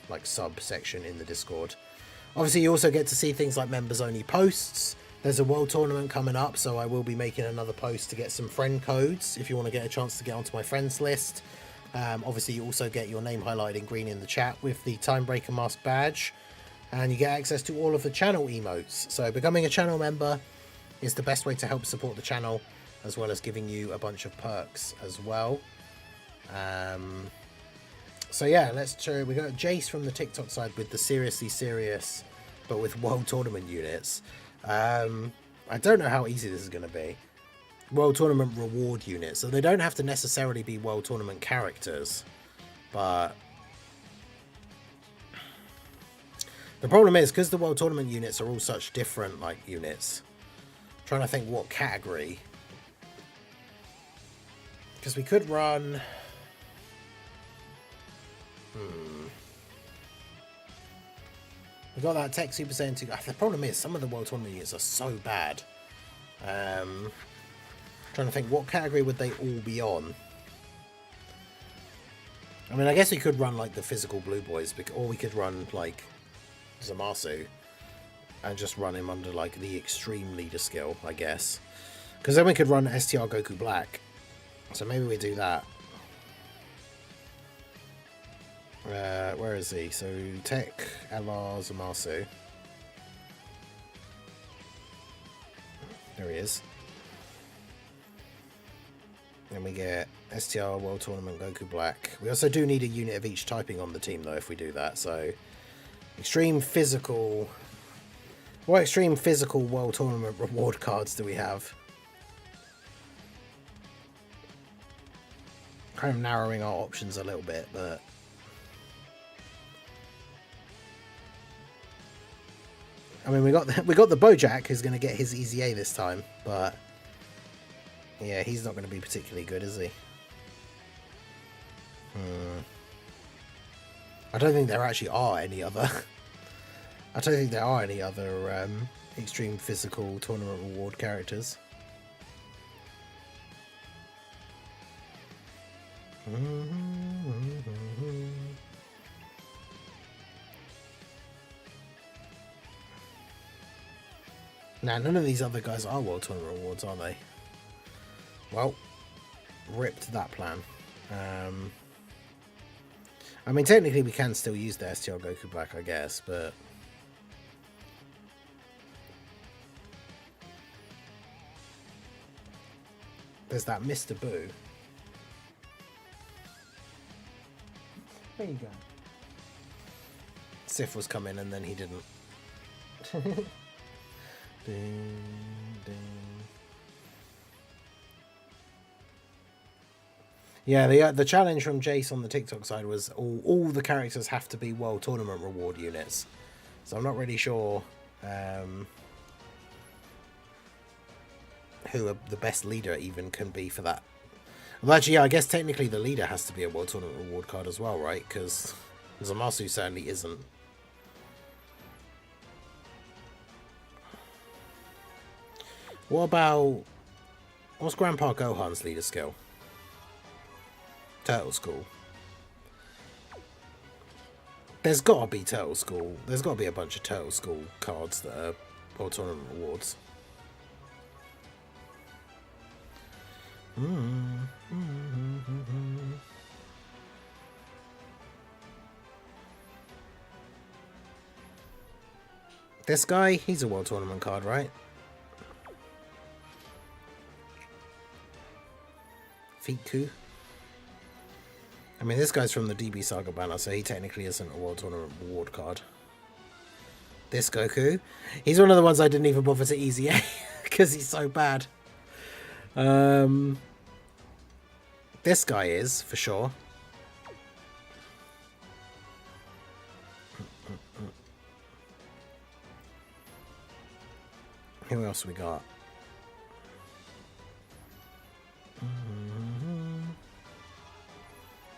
like sub section in the Discord. Obviously you also get to see things like members only posts. There's a world tournament coming up, so I will be making another post to get some friend codes if you want to get a chance to get onto my friends list. Obviously you also get your name highlighted in green in the chat with the Timebreaker mask badge, and you get access to all of the channel emotes. So becoming a channel member is the best way to help support the channel, as well as giving you a bunch of perks as well. So yeah, we got Jace from the TikTok side with the seriously serious, but with world tournament units. I don't know how easy this is going to be. World tournament reward units, so they don't have to necessarily be world tournament characters, but The problem is, because the World Tournament units are all such different, like, units, I'm trying to think what category. Because we could run... We got that Tech Super Saiyan 2. The problem is, some of the World Tournament units are so bad. Trying to think, what category would they all be on? I mean, I guess we could run, like, the physical Blue Boys, or we could run, like, Zamasu and just run him under, like, the extreme leader skill, I guess. Because then we could run STR Goku Black. So maybe we do that. Where is he? So, Tech, LR, Zamasu. There he is. Then we get STR World Tournament Goku Black. We also do need a unit of each typing on the team, though, if we do that. So, extreme physical... What extreme physical World Tournament reward cards do we have? Kind of narrowing our options a little bit, but... I mean, we got the Bojack, who's going to get his Easy A this time, but... Yeah, he's not going to be particularly good, is he? I don't think there actually are any other... I don't think there are any other extreme physical tournament reward characters. Now, none of these other guys are World Tournament Rewards, are they? Well, ripped that plan. I mean, technically we can still use the STR Goku Black, I guess, but... There's that Mr. Boo. There you go. Sif was coming and then he didn't. Ding, ding. Yeah, the challenge from Jace on the TikTok side was all the characters have to be World Tournament reward units. So I'm not really sure who the best leader even can be for that. Well, actually, yeah, I guess technically the leader has to be a World Tournament reward card as well, right? Because Zamasu certainly isn't. What about... What's Grandpa Gohan's leader skill? Turtle School. There's got to be Turtle School. There's got to be a bunch of Turtle School cards that are World Tournament rewards. This guy, he's a World Tournament card, right? TEQ. I mean, this guy's from the DB Saga banner, so he technically isn't a World Tournament reward card. This Goku, he's one of the ones I didn't even bother to Easy A because he's so bad. This guy is, for sure. Who else we got?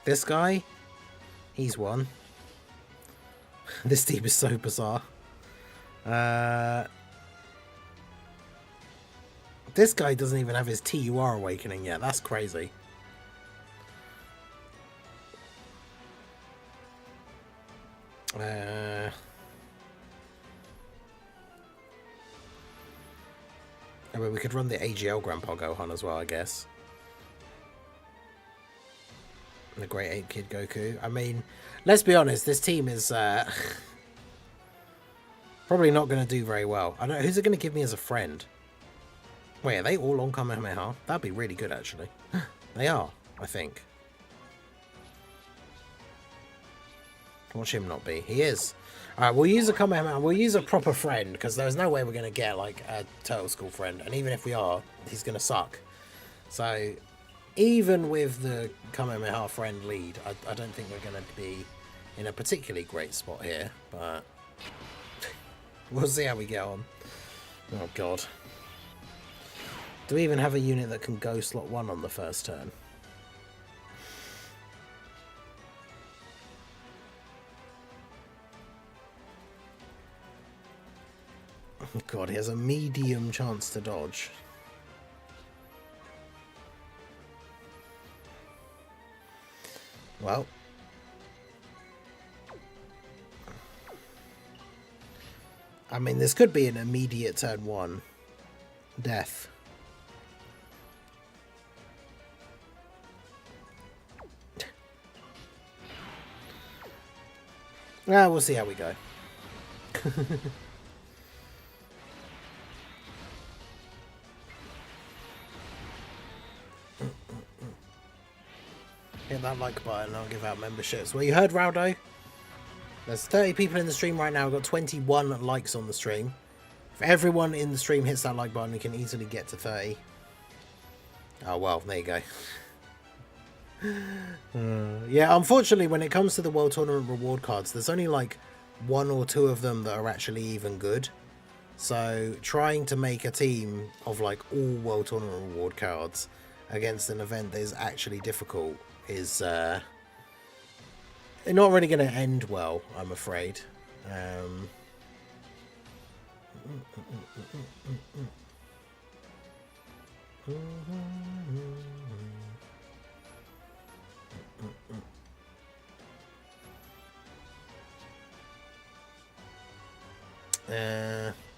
This guy, he's one. This team is so bizarre. This guy doesn't even have his TUR awakening yet. That's crazy. I mean, we could run the AGL Grandpa Gohan as well, I guess. The Great Ape Kid Goku. I mean, let's be honest, this team is probably not going to do very well. I don't know, who's it going to give me as a friend? Wait, are they all on Kamehameha? That'd be really good, actually. They are, I think. Watch him not be. He is. Alright, we'll use a Kamehameha. We'll use a proper friend, because there's no way we're going to get, like, a Turtle School friend. And even if we are, he's going to suck. So... Even with the Kamehameha friend lead, I don't think we're going to be in a particularly great spot here, but We'll see how we get on. Oh, God. Do we even have a unit that can go slot 1 on the first turn? Oh, God, he has a medium chance to dodge. Well. I mean, this could be an immediate turn 1 death. Well, we'll see how we go. Hit that like button, I'll give out memberships. Well, you heard Raldo? There's 30 people in the stream right now. We've got 21 likes on the stream. If everyone in the stream hits that like button, we can easily get to 30. Oh, well, there you go. Yeah, unfortunately, when it comes to the World Tournament reward cards, there's only like 1 or 2 of them that are actually even good. So trying to make a team of like all World Tournament reward cards against an event that is actually difficult is not really going to end well, I'm afraid.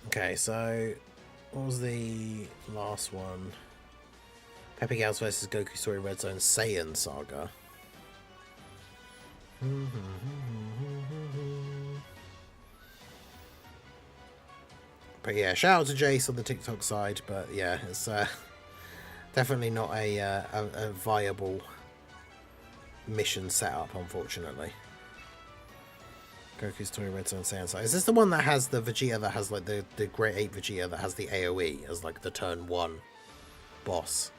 Okay, so what was the last one? Pepe Gals versus Goku Story Red Zone Saiyan Saga. But yeah, shout out to Jace on the TikTok side, but yeah, it's definitely not a viable mission setup, unfortunately. Goku's Story Red Zone Saiyan Saga. Is this the one that has the Vegeta that has like the Great Ape Vegeta that has the AoE as like the turn 1 boss?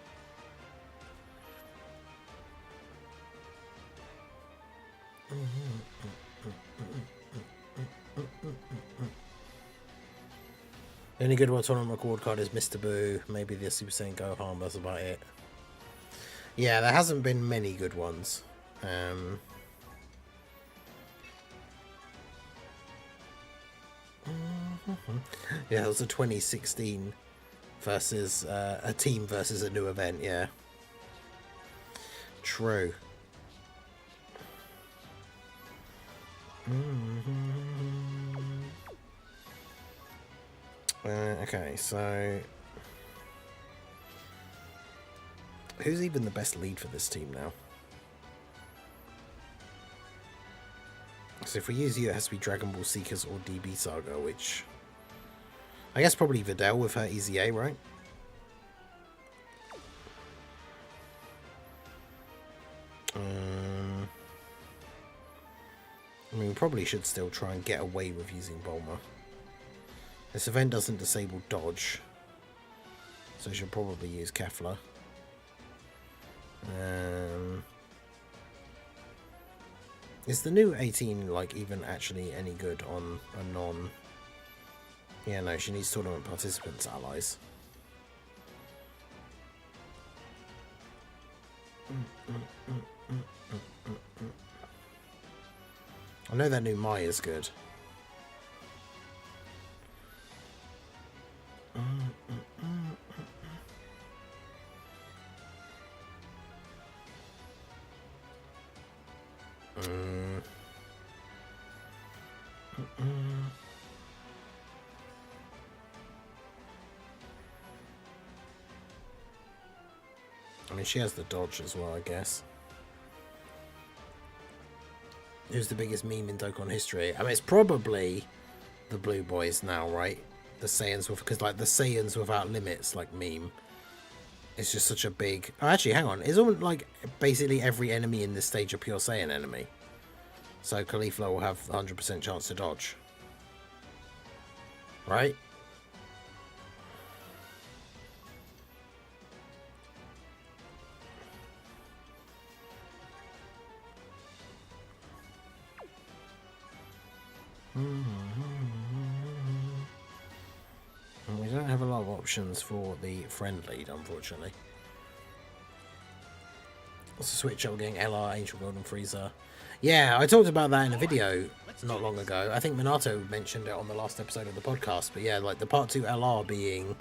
The only good World Tournament record card is Mr. Boo, maybe the Super Saiyan Gohan, that's about it. Yeah, there hasn't been many good ones. Yeah, it was a 2016 versus a team versus a new event, yeah. True. Okay, so who's even the best lead for this team now? So if we use you, it has to be Dragon Ball Seekers or DB Saga, which I guess probably Videl with her Easy A, right? I mean, we probably should still try and get away with using Bulma. This event doesn't disable dodge, so we should probably use Kefla. Is the new 18 like even actually any good on a non? Yeah, no, she needs tournament participants allies. I know that new Mai is good. I mean, she has the dodge as well, I guess. Who's the biggest meme in Dokkan history? I mean, it's probably the Blue Boys now, right? The Saiyans, because like the Saiyans without limits, like meme. It's just such a big. Oh, actually, hang on. Isn't like basically every enemy in this stage a pure Saiyan enemy? So Caulifla will have 100% chance to dodge, right? We don't have a lot of options for the friend lead, unfortunately. What's the switch up? We're getting LR, Angel Golden Frieza. Yeah, I talked about that in a video not long ago. I think Minato mentioned it on the last episode of the podcast. But yeah, like the Part 2 LR being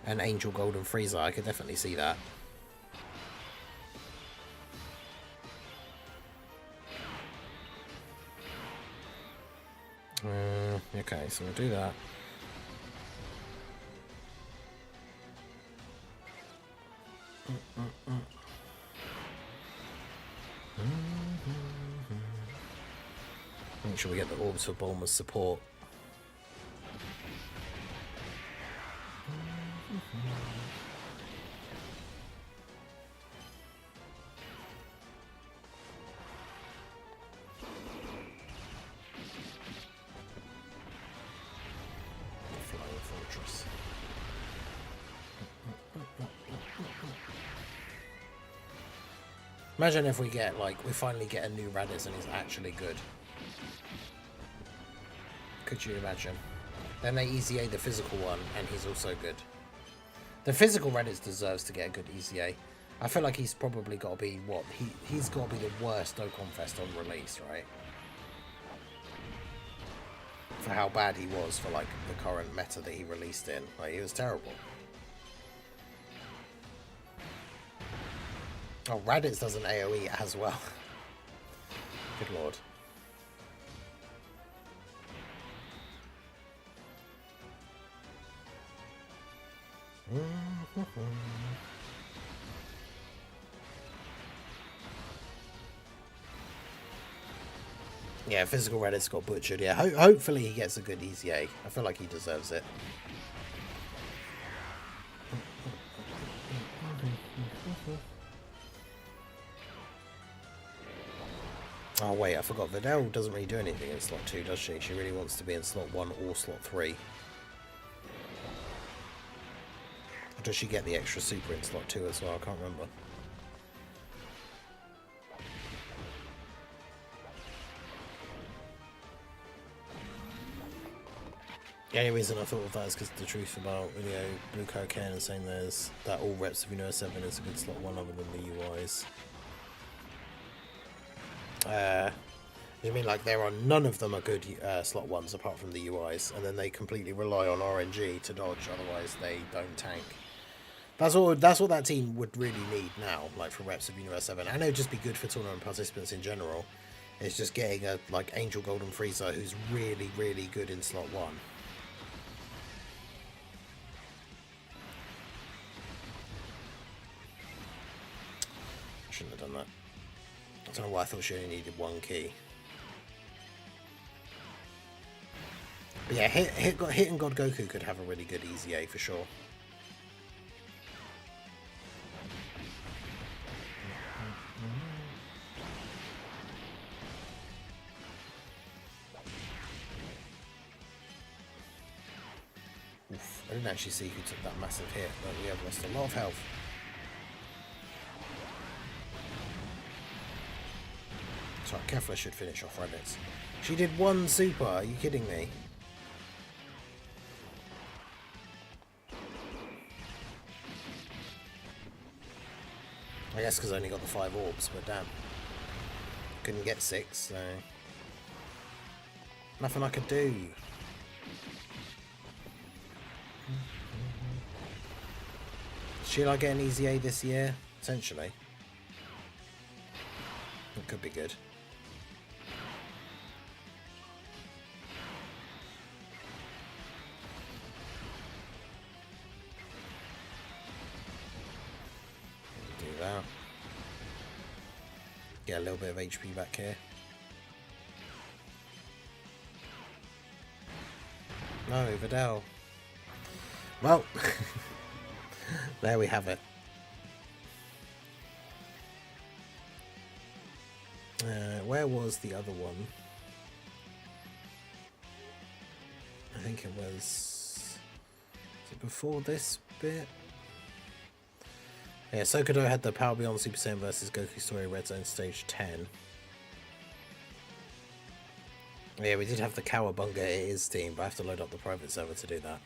an Angel Golden Frieza, I could definitely see that. Okay, so we'll do that. Make sure we get the orbs for Bulma's support. Imagine if we get, like, we finally get a new Raditz and he's actually good. Could you imagine? Then they easy A the physical one and he's also good. The physical Raditz deserves to get a good easy A. I feel like he's probably got to be, what? He's got to be the worst Dokkan Fest on release, right? For how bad he was for, like, the current meta that he released in. Like, he was terrible. Oh, Raditz does an AoE as well. Good lord. Yeah, physical Raditz got butchered. Yeah, hopefully he gets a good easy A. I feel like he deserves it. Oh wait, I forgot. Videl doesn't really do anything in slot 2, does she? She really wants to be in slot 1 or slot 3. Or does she get the extra super in slot 2 as well? I can't remember. The only reason I thought of that is because the truth about Blue Kaioken and saying there's that all reps of Universe 7 is a good slot 1 other than the UIs. You mean like there are none of them are good slot 1s apart from the UIs, and then they completely rely on RNG to dodge, otherwise they don't tank. That's what that team would really need now, like for reps of Universe 7. I know it'd just be good for tournament participants in general. It's just getting a like Angel Golden Frieza who's really, really good in slot 1. Shouldn't have done that. I don't know why I thought she only needed 1 key. But yeah, Hit and God Goku could have a really good easy A for sure. Oof, I didn't actually see who took that massive hit, but we have lost a lot of health. Sorry, Kefla should finish off Raditz. She did 1 super, are you kidding me? I guess because I only got the 5 orbs, but damn. Couldn't get 6, so... nothing I could do. Should I get an easy A this year? Potentially. It could be good. Do that. Get a little bit of HP back here. No, Videl. Well, there we have it. Where was the other one? I think it was it before this bit? Yeah, Sokodo had the Power Beyond Super Saiyan vs Goku Story Red Zone Stage 10. Yeah, we did have the Cowabunga It Is team, but I have to load up the private server to do that.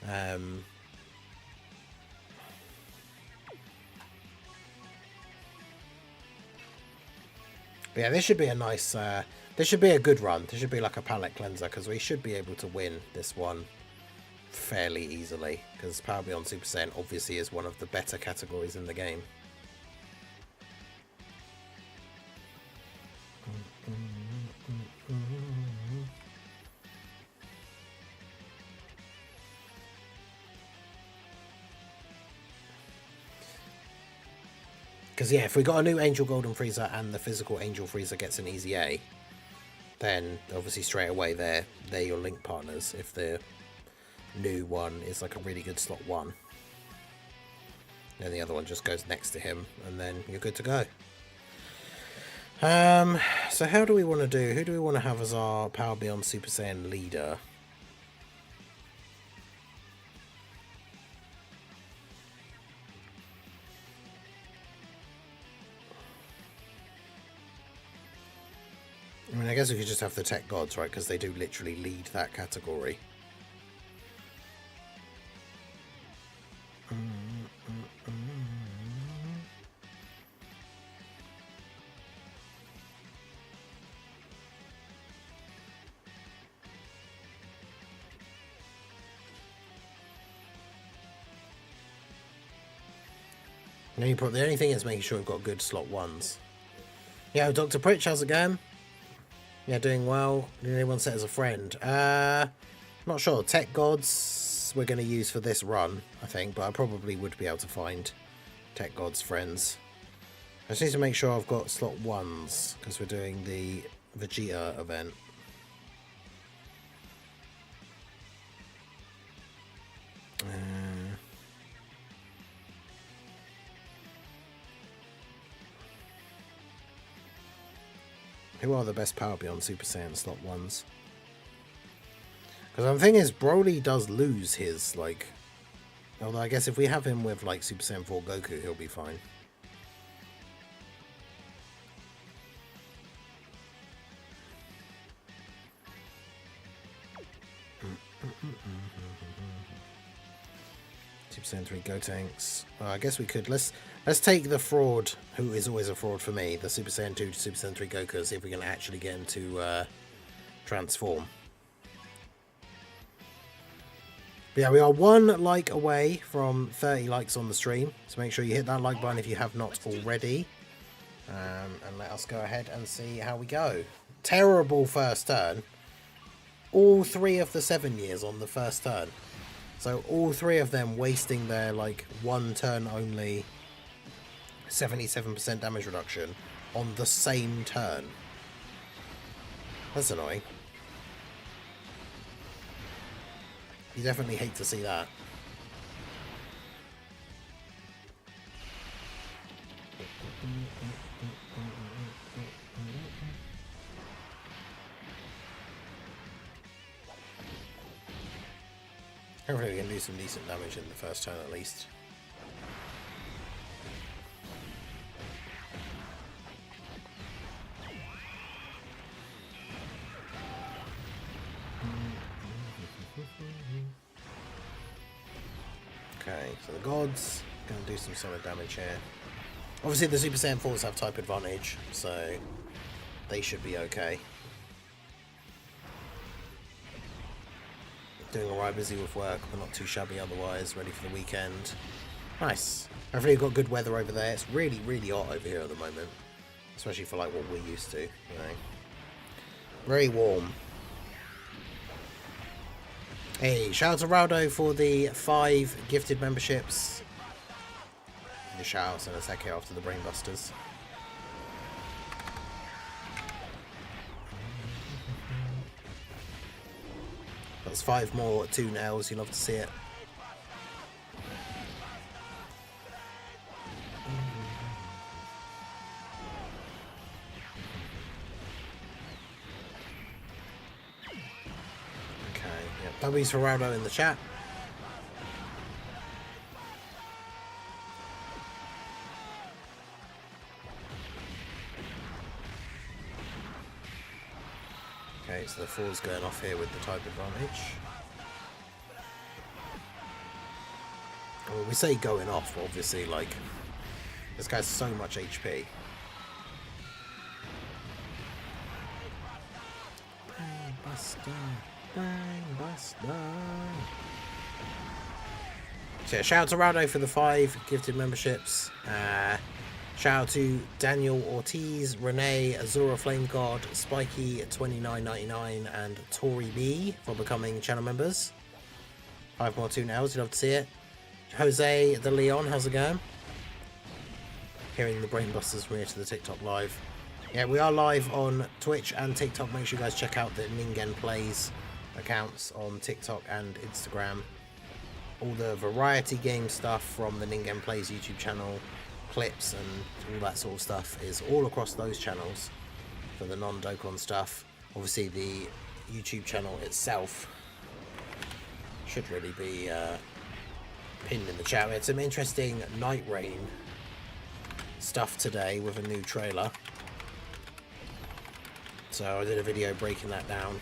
Um, but yeah, this should be a nice... this should be a good run. This should be like a palette cleanser, because we should be able to win this one fairly easily, because Power Beyond Super Saiyan obviously is one of the better categories in the game. Because yeah, if we got a new Angel Golden Freezer and the physical Angel Freezer gets an easy A, then obviously straight away they're your link partners. If the new one is like a really good slot 1, then the other one just goes next to him, and then you're good to go. So how do we want to do? Who do we want to have as our Power Beyond Super Saiyan leader? I mean, I guess we could just have the Tech Gods, right? Because they do literally lead that category. The only thing is making sure we've got good slot 1s. Yeah, Dr. Pritch, how's it going? Yeah, doing well. Did anyone set as a friend? Not sure. Tech Gods we're going to use for this run, I think, but I probably would be able to find Tech Gods friends. I just need to make sure I've got slot 1s, because we're doing the Vegeta event. Who are the best Power Beyond Super Saiyan slot 1s? Because the thing is, Broly does lose his, like... Although I guess if we have him with, like, Super Saiyan 4 Goku, he'll be fine. Super Saiyan 3 Gotenks. I guess we could... Let's take the fraud, who is always a fraud for me, the Super Saiyan 2 to Super Saiyan 3 Goku, and see if we can actually get him to transform. But yeah, we are 1 like away from 30 likes on the stream, so make sure you hit that like button if you have not already. And let us go ahead and see how we go. Terrible first turn. All 3 of the 7 years on the first turn. So all 3 of them wasting their, like, 1 turn only 77% damage reduction on the same turn. That's annoying. You definitely hate to see that. Hopefully we can do some decent damage in the first turn at least. Okay, so the gods are going to do some solid damage here. Obviously the Super Saiyan 4s have type advantage, so they should be okay. Doing alright, busy with work, but not too shabby otherwise, ready for the weekend. Nice. Hopefully you've got good weather over there. It's really, really hot over here at the moment. Especially for like what we're used to, you know. Very warm. Hey, shout out to Raldo for the 5 gifted memberships. The shout outs in a sec here after the Brainbusters. That's 5 more 2 nails, you'll love to see it. Okay, yeah, W's for Raldo in the chat. Okay, so the 4's going off here with the type advantage. Well, we say going off, but obviously, like, this guy's so much HP. Bang Buster, Bang Buster. So yeah, shout out to Rado for the 5 gifted memberships. Shout out to Daniel Ortiz, Renee, Azura Flame God, Spiky 29.99, and Tori B for becoming channel members. 5 more tune hours, you'd love to see it. Jose the Leon, how's it going? Hearing the Brainbusters from here to the TikTok live. Yeah, we are live on Twitch and TikTok. Make sure you guys check out the Ningen Plays accounts on TikTok and Instagram. All the variety game stuff from the Ningen Plays YouTube channel, clips and all that sort of stuff is all across those channels for the non-Dokkan stuff. Obviously the YouTube channel itself should really be pinned in the chat. We had some interesting Night Rain stuff today with a new trailer, so I did a video breaking that down,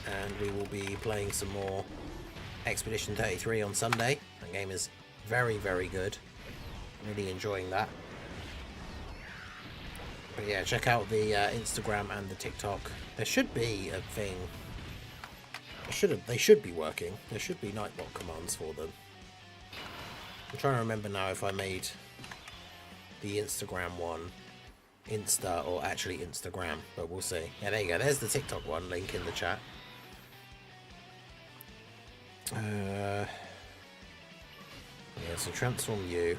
and we will be playing some more Expedition 33 on Sunday. That game is very, very good. Really enjoying that. But yeah, check out the Instagram and the TikTok. There should be a thing. They should be working. There should be Nightbot commands for them. I'm trying to remember now if I made the Instagram one Insta or actually Instagram, but we'll see. Yeah, there you go. There's the TikTok one, link in the chat. Yeah, so transform you.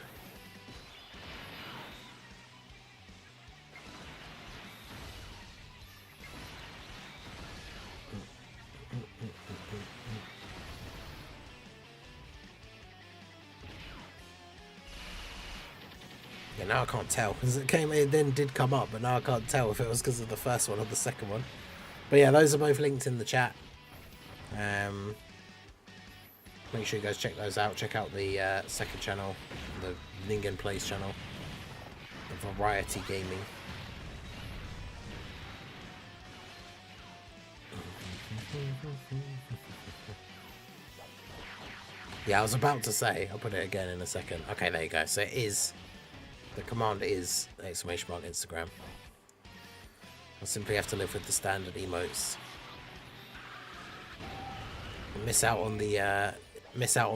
Yeah, now I can't tell because it then did come up, but now I can't tell if it was because of the first one or the second one. But yeah, those are both linked in the chat. Make sure you guys check those out. Check out the second channel, the Ningen Plays channel, the Variety Gaming. Yeah, I was about to say, I'll put it again in a second. Okay, there you go. So it is, the command is !Instagram. I'll simply have to live with the standard emotes. Miss out on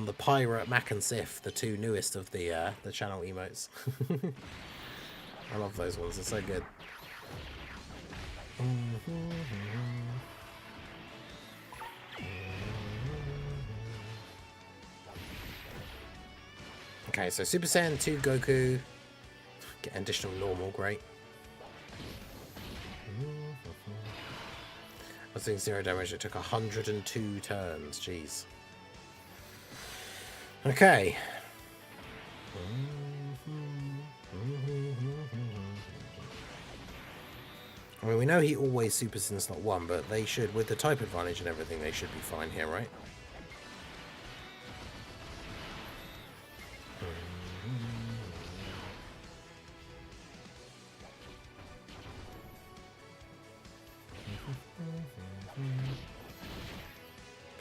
the Pirate, Mac and Sif, the two newest of the channel emotes. I love those ones, they're so good. Okay, so Super Saiyan 2 Goku, get additional normal, great. I was doing 0 damage, it took 102 turns, jeez. Okay. I mean, we know he always Super Saiyan slot 1, but they should, with the type advantage and everything, they should be fine here, right?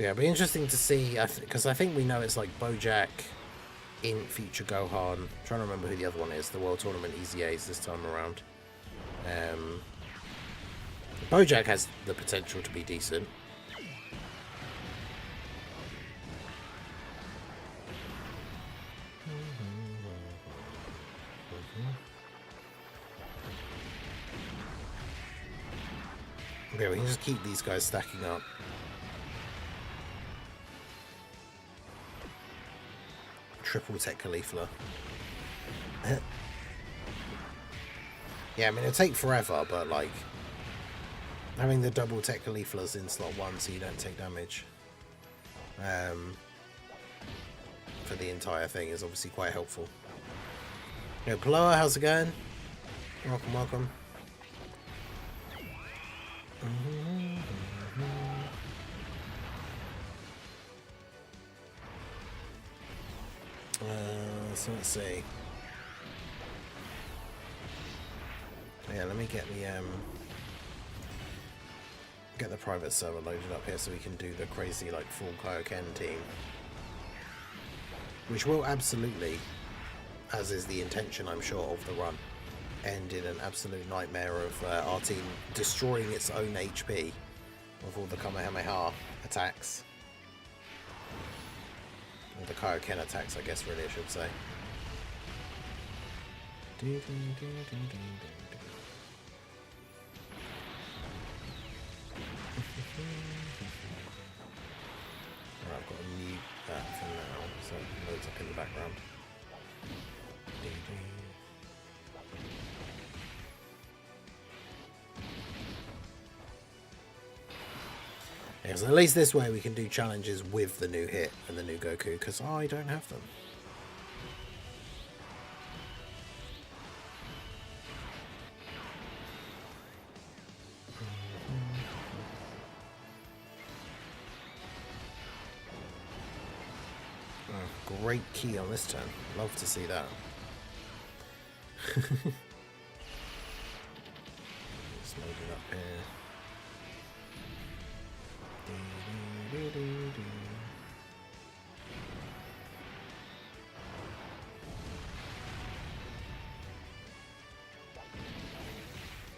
Yeah, it'll be interesting to see, because I think we know it's like Bojack in Future Gohan. I'm trying to remember who the other one is, the World Tournament EZAs this time around. Bojack has the potential to be decent. Yeah, we can just keep these guys stacking up. Triple Tech Caulifla. Yeah, I mean, it'll take forever, but like having the double Tech Cauliflas in slot 1 so you don't take damage for the entire thing is obviously quite helpful. Yo, Paloa, how's it going? Welcome, welcome. So let's see. Yeah, let me get the private server loaded up here so we can do the crazy like full Kaioken team. which will absolutely, as is the intention I'm sure of the run, end in an absolute nightmare of our team destroying its own HP with all the Kamehameha attacks. Or the Kaioken attacks, I guess, really, I should say. I've got a new thing now, so it loads up in the background. Yeah, so at least this way we can do challenges with the new hit and the new Goku, because I don't have them. Great key on this turn. Love to see that. Just load it up here.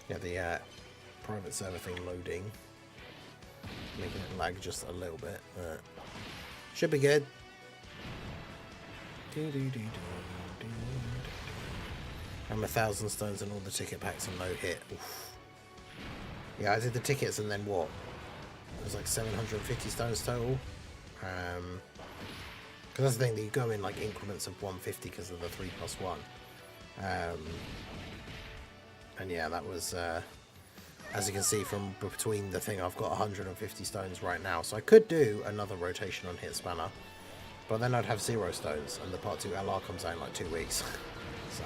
Yeah, the private server thing loading, making it lag just a little bit. Should be good. I'm 1,000 stones and all the ticket packs and no hit. Oof. Yeah, I did the tickets and then what? It was like 750 stones total. Because that's the thing, that you go in like increments of 150 because of the 3+1. And yeah, that was, as you can see from between the thing, I've got 150 stones right now. So I could do another rotation on Hit Spanner. But then I'd have 0 stones, and the Part 2 LR comes out in like 2 weeks. So...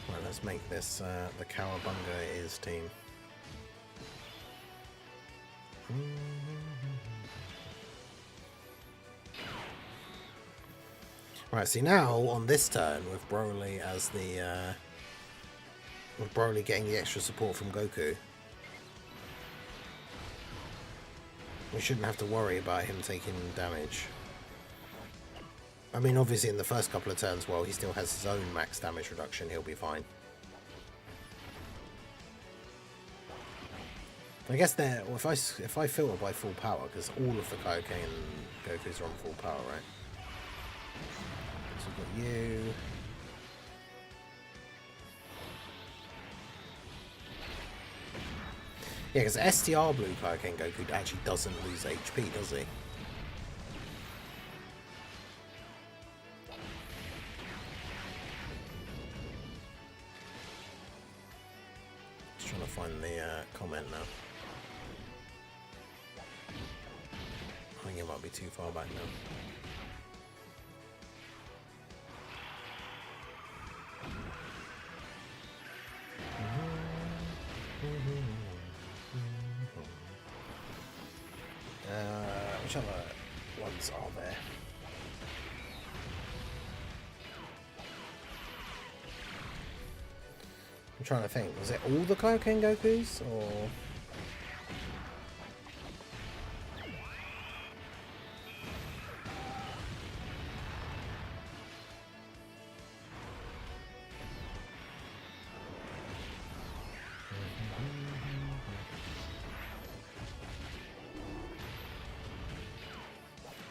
Right, let's make this the Cowabunga is team. Right, see now, on this turn, with Broly as the... with Broly getting the extra support from Goku, we shouldn't have to worry about him taking damage. I mean, obviously in the first couple of turns, while he still has his own max damage reduction, he'll be fine. I guess there, well, if I filter by full power, because all of the Kaioken and Gokus are on full power, right? So we've got you. Yeah, because STR Blue Kaioken Goku actually doesn't lose HP, does he? Just trying to find the comment now. I think it might be too far back now. Which other ones are there? I'm trying to think. Was it all the Kaioken Gokus, or...?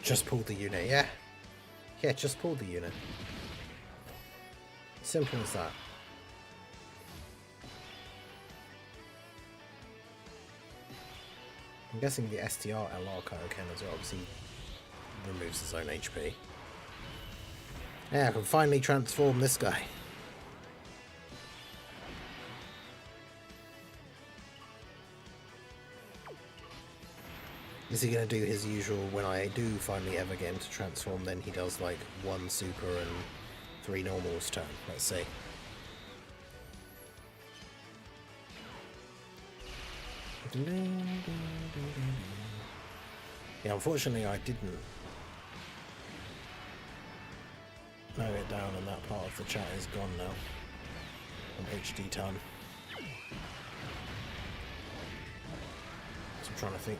Just pull the unit, yeah. Yeah, just pull the unit. Simple as that. I'm guessing the STR LR Kaioken as well, obviously removes his own HP. Yeah, I can finally transform this guy. Is he going to do his usual, when I do finally ever get him to transform, then he does like 1 super and 3 normals turn? Let's see. Yeah, unfortunately I didn't note it down, and that part of the chat is gone now on HD ton. I'm trying to think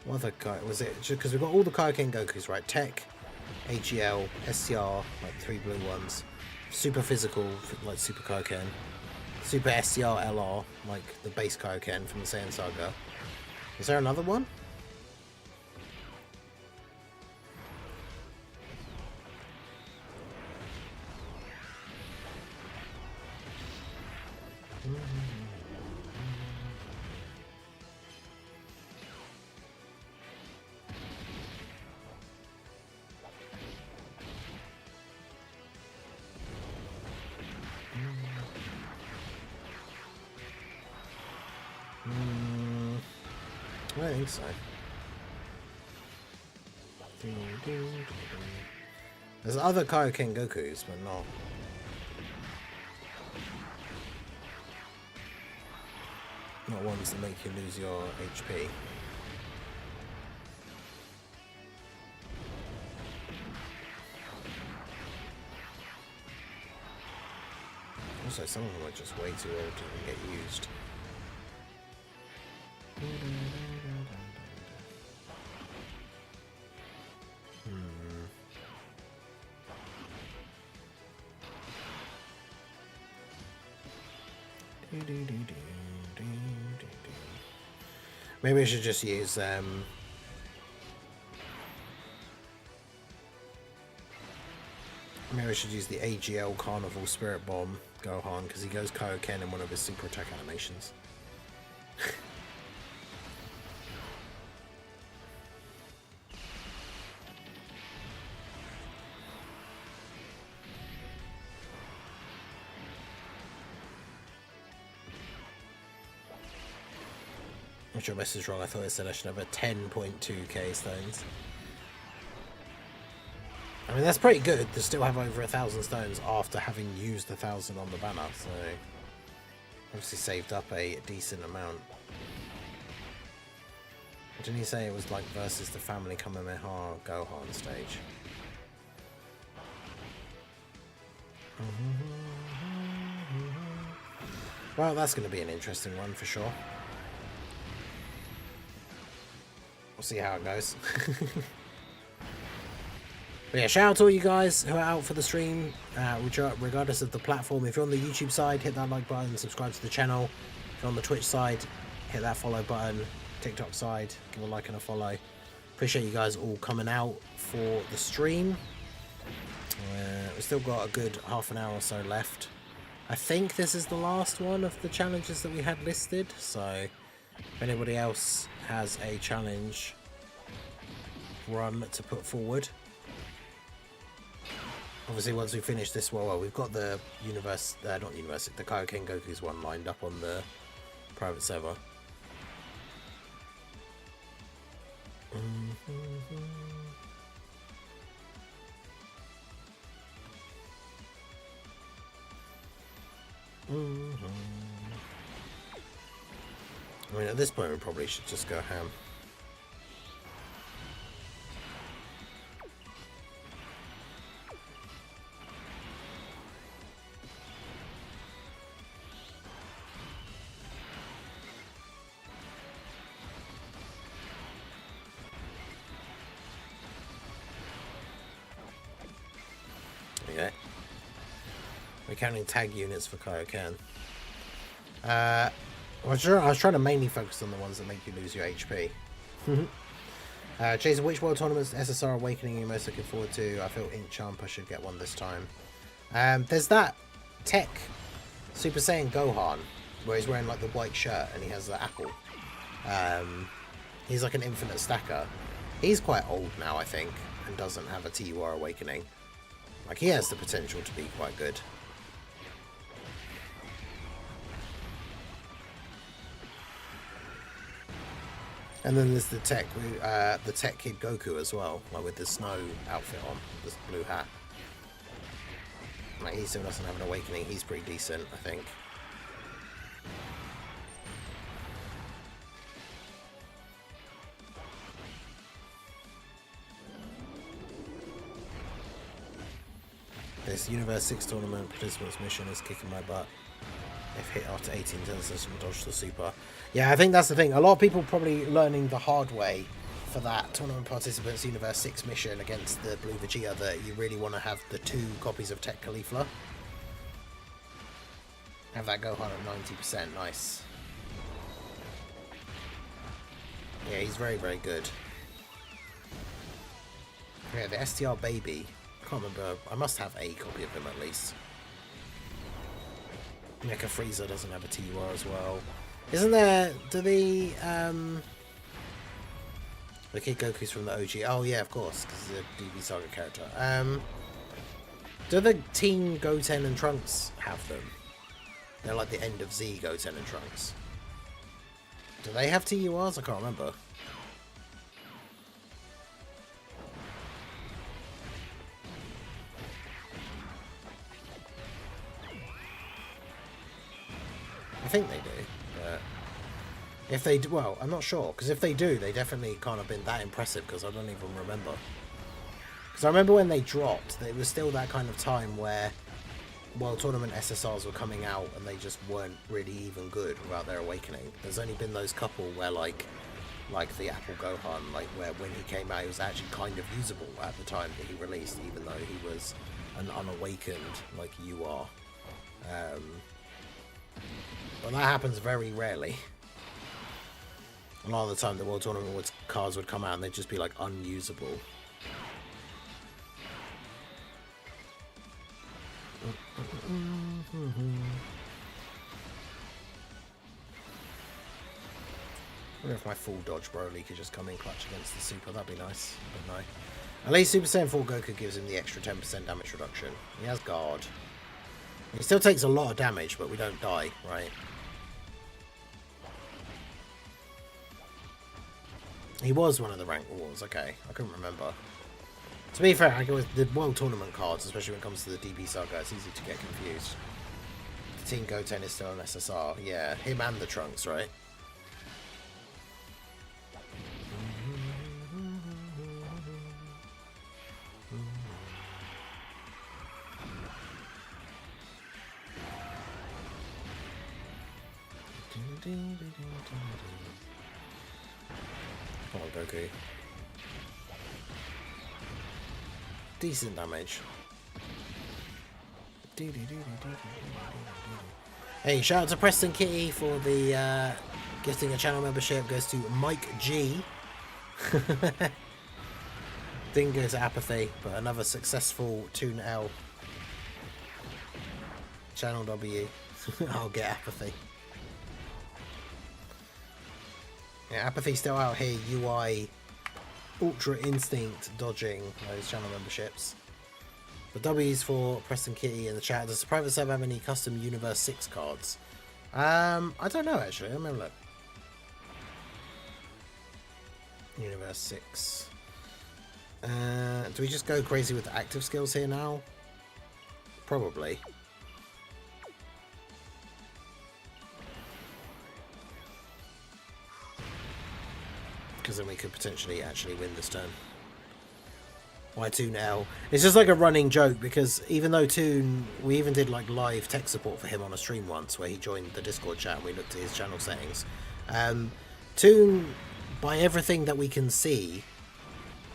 what other guy was it? Because we've got all the Kaioken Gokus, right? TEQ, AGL, SCR, like the 3 blue ones. Super physical, like Super Kaioken. Super SCR LR, like the base Kaioken from the Saiyan Saga. Is there another one? I don't think so. There's other Kaioken Gokus, but not. Not ones that make you lose your HP. Also, some of them are just way too old to get used. Maybe I should just use maybe I should use the AGL Carnival Spirit Bomb Gohan because he goes Kaioken in one of his super attack animations. I'm sure this is wrong. I thought it said I should have a 10.2k stones. I mean, that's pretty good to still have over 1,000 stones after having used 1,000 on the banner, so obviously saved up a decent amount. Didn't he say it was like versus the Family Kamehameha Gohan stage? Well, that's going to be an interesting one for sure. We'll see how it goes. But yeah, shout out to all you guys who are out for the stream, regardless of the platform. If you're on the YouTube side, hit that like button, subscribe to the channel. If you're on the Twitch side, hit that follow button. TikTok side, give a like and a follow. Appreciate you guys all coming out for the stream. We've still got a good half an hour or so left. I think this is the last one of the challenges that we had listed, so if anybody else has a challenge run to put forward. Obviously, once we finish this, well, we've got the the Kaioken Goku's one lined up on the private server. I mean, at this point, we probably should just go ham. Okay. We're counting tag units for Kaioken. I was trying to mainly focus on the ones that make you lose your HP. Jason, which World Tournaments SSR Awakening are you most looking forward to? I feel Ink Champa should get one this time. There's that TEQ Super Saiyan Gohan, where he's wearing like the white shirt and he has the apple. He's like an infinite stacker. He's quite old now, I think, and doesn't have a TUR Awakening. Like, he has the potential to be quite good. And then there's the TEQ Kid Goku as well, like with the snow outfit on, this blue hat. Like, he still doesn't have an awakening. He's pretty decent, I think. This This Universe 6 tournament participants mission is kicking my butt. If hit after 18 turns, this will dodge the super. Yeah, I think that's the thing. A lot of people probably learning the hard way for that tournament participants Universe 6 mission against the Blue Vegeta that you really want to have the 2 copies of Tech Caulifla. Have that Gohan at 90%. Nice. Yeah, he's very, very good. Yeah, the STR baby. I can't remember. I must have a copy of him at least. Mecha Frieza doesn't have a TUR as well. Isn't there... Do the Kid Goku's from the OG? Oh yeah, of course, because he's a DB Saga character. Do the Teen Goten and Trunks have them? They're like the end of Z Goten and Trunks. Do they have TURs? I can't remember. I think they do, but if they do, well, I'm not sure, because if they do, they definitely can't have been that impressive, because I don't even remember. Because I remember when they dropped, it was still that kind of time where World Tournament SSRs were coming out and they just weren't really even good without their awakening. There's only been those couple where like the Apple Gohan, like where when he came out he was actually kind of usable at the time that he released, even though he was an unawakened like you are. But that happens very rarely. A lot of the time the World Tournament cards would come out and they'd just be like unusable. I wonder if my full dodge Broly could just come in clutch against the super. That'd be nice, but no. At least Super Saiyan 4 Goku gives him the extra 10% damage reduction. He has guard. He still takes a lot of damage, but we don't die, right? He was one of the rank wars. Okay, I couldn't remember. To be fair, I go with the World Tournament cards, especially when it comes to the DB Saga, it's easy to get confused. The Teen Goten is still an SSR. Yeah, him and the Trunks, right? Come on, Goku. Decent damage. Hey, shout out to Preston Kitty for the gifting a channel membership. Goes to Mike G. Didn't go to Apathy, but another successful Toon L. Channel W. I'll get Apathy. Yeah, Apathy still out here. UI Ultra Instinct dodging those channel memberships. The W's for Preston Kitty in the chat. Does the private sub have any custom Universe 6 cards? I don't know actually. Let me have a look. Universe 6. Do we just go crazy with the active skills here now? Probably. Because then we could potentially actually win this turn. Why Toon L? It's just like a running joke because even though Toon, we even did like live tech support for him on a stream once where he joined the Discord chat and we looked at his channel settings. Toon, by everything that we can see,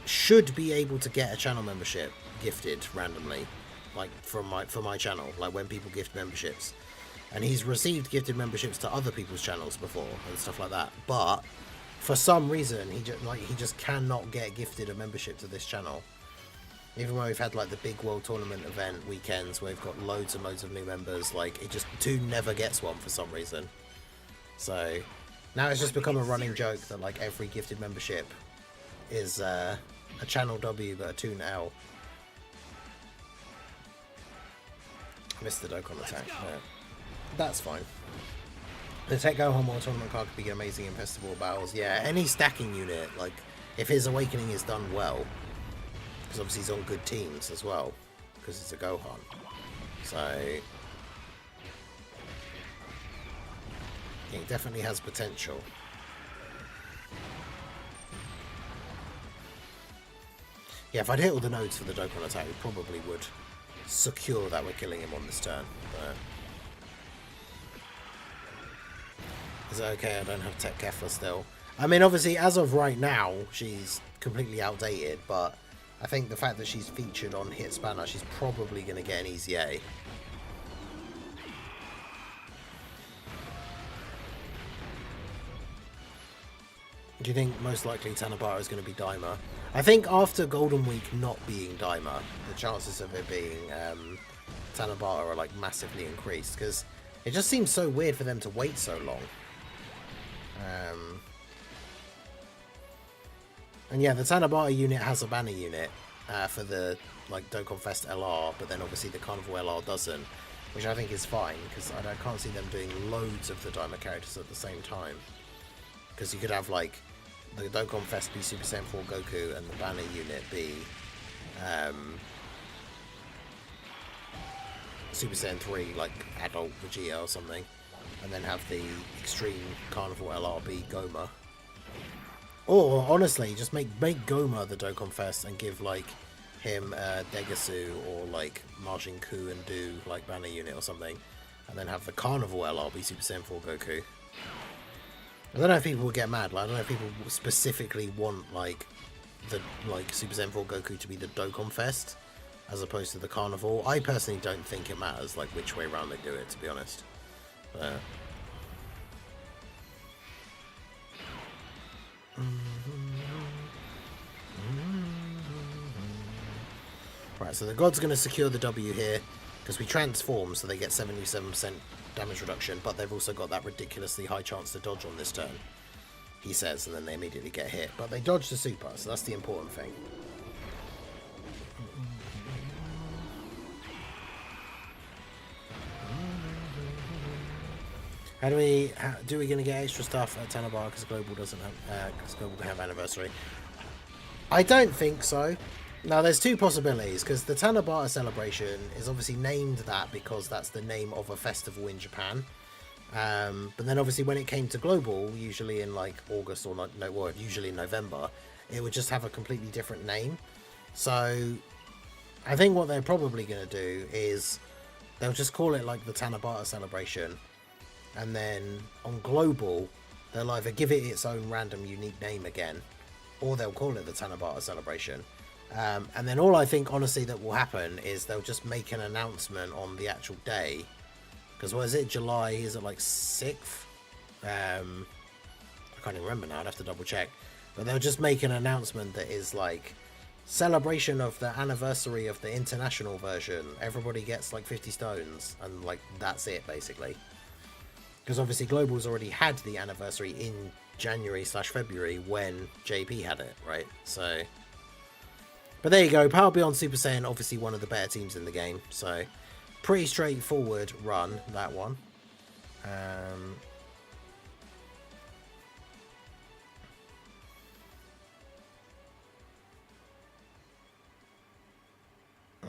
should be able to get a channel membership gifted randomly, like for my channel, like when people gift memberships. And he's received gifted memberships to other people's channels before and stuff like that. But for some reason, he just cannot get gifted a membership to this channel. Even when we've had like the big World Tournament event weekends where we've got loads and loads of new members, like it just Toon never gets one for some reason. So now it's just become a running joke that like every gifted membership is a channel W but a Toon L. I missed the Dokkan attack. Yeah. That's fine. The Tech Gohan World Tournament card could be amazing in festival battles. Yeah, any stacking unit, like if his awakening is done well, because obviously he's on good teams as well, because it's a Gohan. So he definitely has potential. Yeah, if I'd hit all the nodes for the Dokkan attack, we probably would secure that we're killing him on this turn. But is it okay? I don't have TEQ still. I mean, obviously, as of right now, she's completely outdated, but I think the fact that she's featured on Hit Spanner, she's probably going to get an easy A. Do you think most likely Tanabata is going to be Daima? I think after Golden Week not being Daima, the chances of it being Tanabata are like massively increased, because it just seems so weird for them to wait so long. And yeah, the Tanabata unit has a banner unit for the like Dokkan Fest LR, but then obviously the Carnival LR doesn't, which I think is fine, because I can't see them doing loads of the Daima characters at the same time. Because you could have like the Dokkan Fest be Super Saiyan 4 Goku and the banner unit be Super Saiyan 3 like adult Vegeta or something, and then have the Extreme Carnival LR be Goma. Or honestly, just make Goma the Dokkan Fest and give like him Degasu or like Majin Ku and do like banner unit or something, and then have the Carnival LR be Super Saiyan 4 Goku. I don't know if people will get mad. Like, I don't know if people specifically want like the Super Saiyan 4 Goku to be the Dokkan Fest as opposed to the Carnival. I personally don't think it matters like which way around they do it, to be honest. But right, so the God's going to secure the W here because we transform, so they get 77% damage reduction, but they've also got that ridiculously high chance to dodge on this turn, he says, and then they immediately get hit. But they dodge the super, so that's the important thing. How do we going to get extra stuff at Tanabata because Global doesn't have anniversary? I don't think so. Now there's two possibilities, because the Tanabata celebration is obviously named that because that's the name of a festival in Japan. But then obviously when it came to Global, usually in like August or usually in November, it would just have a completely different name. So I think what they're probably going to do is they'll just call it like the Tanabata celebration. And then on Global, they'll either give it its own random unique name again, or they'll call it the Tanabata celebration. And then all I think, honestly, that will happen is they'll just make an announcement on the actual day. Because what is it? July? Is it like 6th? I can't even remember now. I'd have to double check. But they'll just make an announcement that is like celebration of the anniversary of the international version. Everybody gets like 50 stones, and like that's it basically. Because obviously Global's already had the anniversary in January/February when JP had it, right? So, but there you go. Power Beyond Super Saiyan, obviously one of the better teams in the game. So, pretty straightforward run, that one.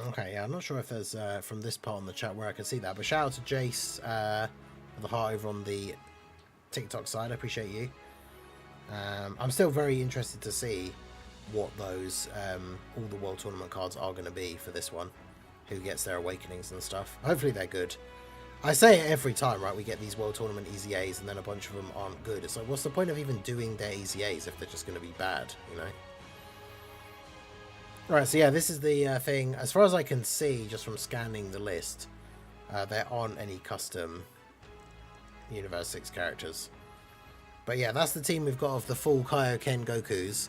Okay, yeah, I'm not sure if there's from this part on the chat where I can see that, but shout out to Jace for the heart over on the TikTok side. I appreciate you. I'm still very interested to see what those all the World Tournament cards are going to be for this one. Who gets their awakenings and stuff. Hopefully they're good. I say it every time, right? We get these World Tournament Easy A's and then a bunch of them aren't good. It's like, what's the point of even doing their Easy A's if they're just going to be bad, you know? Alright, so yeah, this is the thing. As far as I can see, just from scanning the list, there aren't any custom Universe 6 characters. But yeah, that's the team we've got of the full Kaioken Gokus.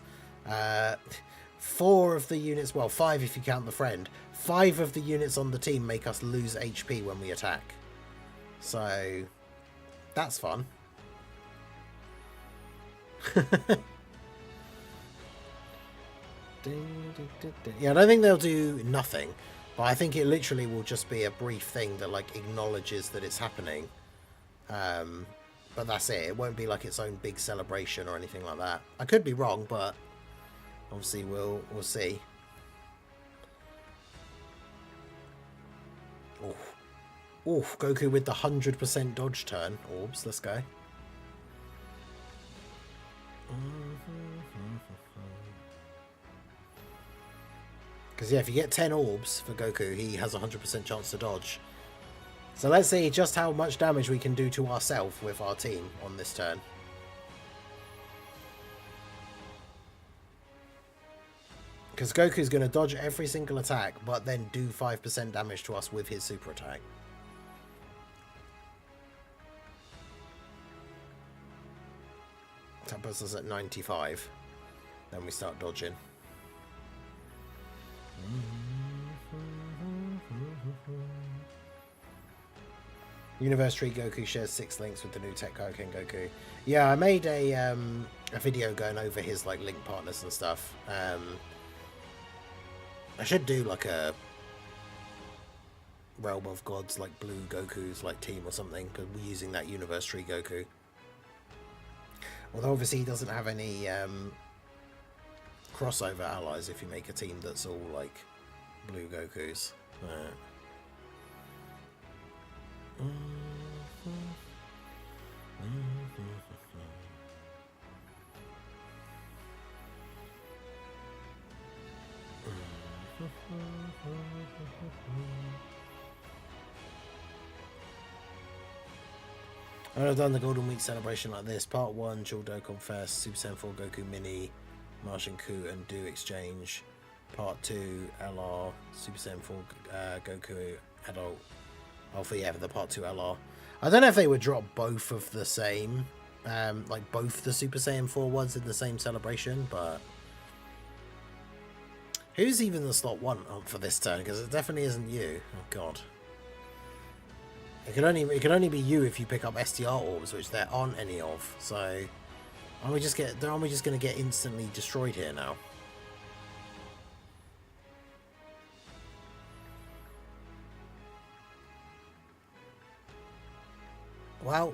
4 of the units, well, 5 if you count the friend, 5 of the units on the team make us lose HP when we attack. So, that's fun. Yeah, I don't think they'll do nothing, but I think it literally will just be a brief thing that like acknowledges that it's happening. But that's it. It won't be like its own big celebration or anything like that. I could be wrong, but obviously we'll see. Oof. Oof, Goku with the 100% dodge turn. Orbs, let's go. Because Because, yeah, if you get 10 orbs for Goku, he has a 100% chance to dodge. So let's see just how much damage we can do to ourselves with our team on this turn. Because Goku's going to dodge every single attack, but then do 5% damage to us with his super attack. That puts us at 95. Then we start dodging. Universe Tree Goku shares 6 links with the new TEQ Kaioken Goku. Yeah, I made a video going over his like link partners and stuff. I should do like a Realm of Gods like Blue Goku's like team or something, because we're using that Universe Tree Goku. Although obviously he doesn't have any crossover allies if you make a team that's all like Blue Gokus. I would have done the Golden Week celebration like this. Part 1, Dual Dokkan Fest, Super Saiyan 4 Goku Mini, Martian Coup and Do Exchange. Part 2, LR, Super Saiyan 4 Goku Adult. Oh, for the Part 2 LR. I don't know if they would drop both of the same, like both the Super Saiyan 4 ones in the same celebration, but who's even the slot 1 for this turn? Because it definitely isn't you. Oh god. It can only be you if you pick up STR orbs, which there aren't any of. So, aren't we just going to get instantly destroyed here now? Well,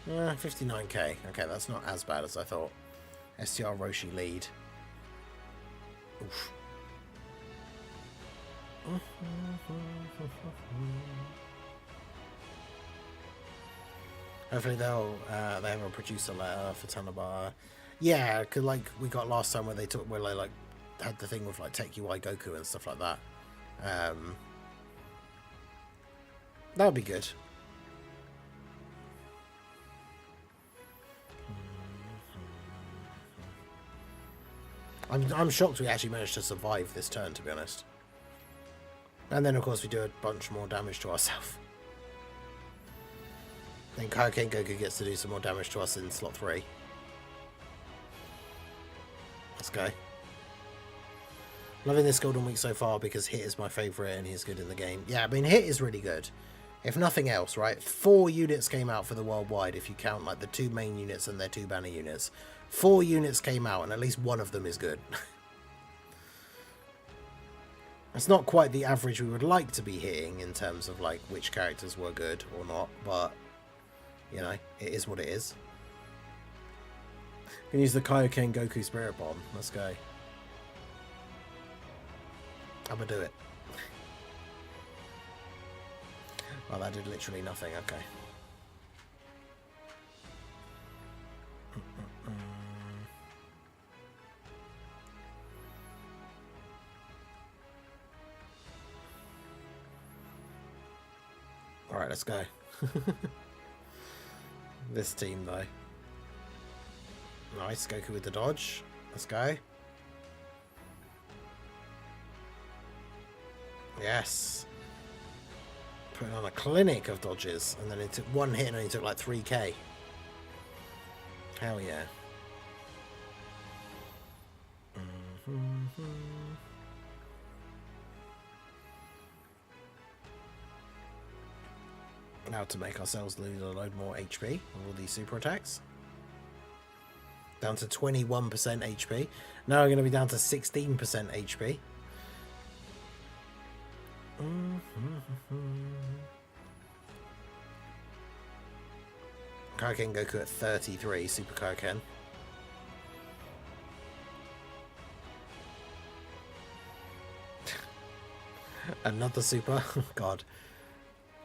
59k. Okay, that's not as bad as I thought. STR Roshi lead. Oof. Hopefully they have a producer letter for Tanabara. Yeah, cause like we got last time where they like had the thing with like TEQ Goku and stuff like that. That would be good. I'm shocked we actually managed to survive this turn, to be honest. And then of course we do a bunch more damage to ourselves. Then Kaioken Goku gets to do some more damage to us in slot 3. Let's go. Loving this Golden Week so far because Hit is my favourite and he's good in the game. Yeah, I mean Hit is really good. If nothing else, right? 4 units came out for the worldwide if you count like the 2 main units and their 2 banner units. 4 units came out and at least one of them is good. It's not quite the average we would like to be hitting in terms of like which characters were good or not, but you know, it is what it is. We can use the Kaioken Goku Spirit Bomb. Let's go. I'm gonna do it. Well, that did literally nothing. Okay. Alright, let's go. This team, though. Nice, Goku with the dodge. Let's go. Yes. Putting on a clinic of dodges, and then it took 1 hit and only took like 3k. Hell yeah. Now to make ourselves lose a load more HP with all these super attacks. Down to 21% HP. Now we're going to be down to 16% HP. Kaioken Goku at 33, Super Kaioken. Another super? God.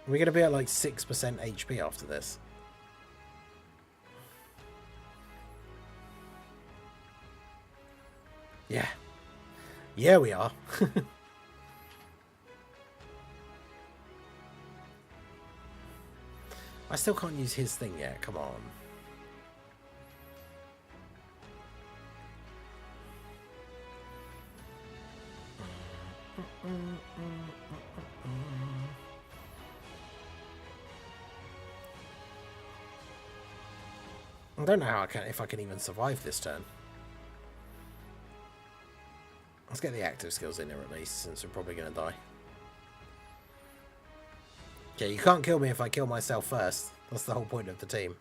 We're going to be at like 6% HP after this. Yeah. Yeah, we are. I still can't use his thing yet. Come on. I don't know how if I can even survive this turn. Let's get the active skills in here at least, since we're probably going to die. Okay, you can't kill me if I kill myself first. That's the whole point of the team.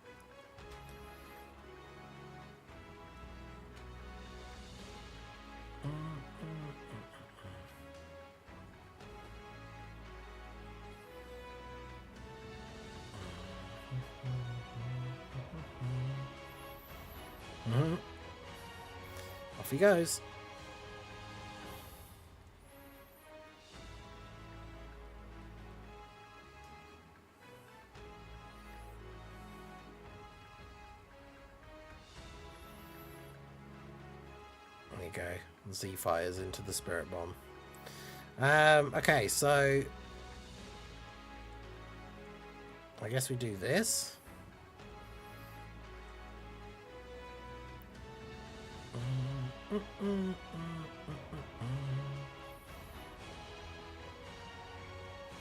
Off he goes. There you go. Z fires into the spirit bomb. Okay, so I guess we do this.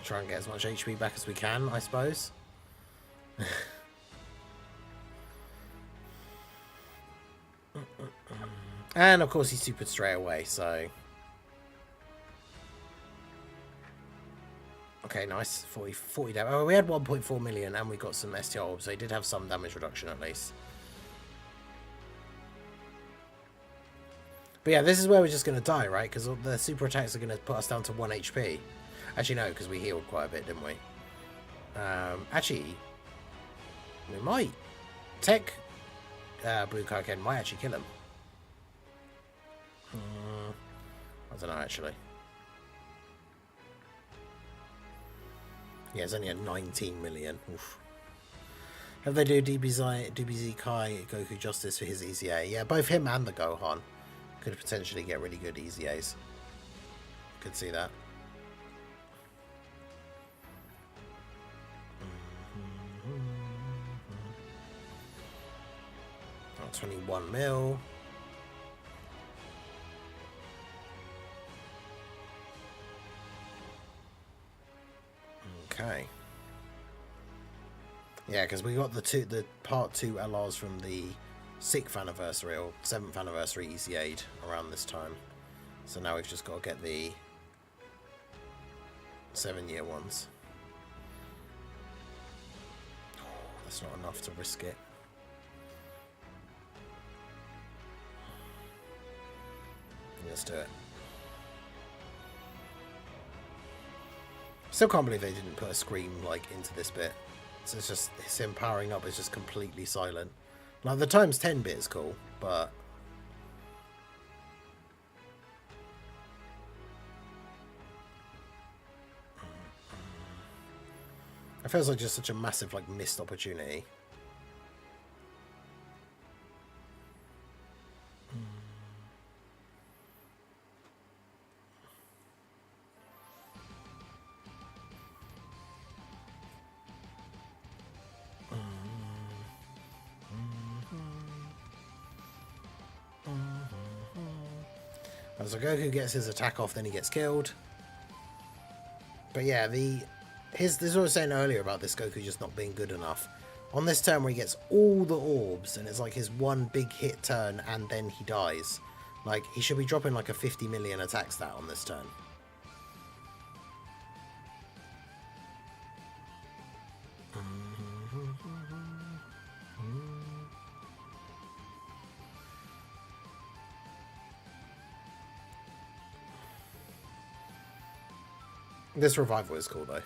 Try and get as much HP back as we can, I suppose. And of course he supered straight away, so... Okay, nice. 40 damage. Oh, we had 1.4 million and we got some STR orbs, so he did have some damage reduction at least. But yeah, this is where we're just going to die, right? Because the super attacks are going to put us down to 1 HP. Actually, no, because we healed quite a bit, didn't we? Actually, we might. TEQ Blue Kaioken might actually kill him. I don't know, actually. Yeah, it's only at 19 million. Oof. Have they do DBZ Kai Goku justice for his EZA? Yeah, both him and the Gohan could potentially get really good EZAs. Could see that. 21 mil. Okay. Yeah, because we got the part 2 LRs from the 6th anniversary or 7th anniversary ECA'd around this time. So now we've just got to get the 7-year ones. Oh, that's not enough to risk it. Let's do it. Still can't believe they didn't put a scream like into this bit. So it's just him powering up is just completely silent. Like the times 10 bit is cool, but it feels like just such a massive like missed opportunity. So Goku gets his attack off, then he gets killed. But yeah, this is what I was saying earlier about this Goku just not being good enough. On this turn where he gets all the orbs, and it's like his one big hit turn, and then he dies. Like, he should be dropping like a 50 million attack stat on this turn. This revival is cool, though.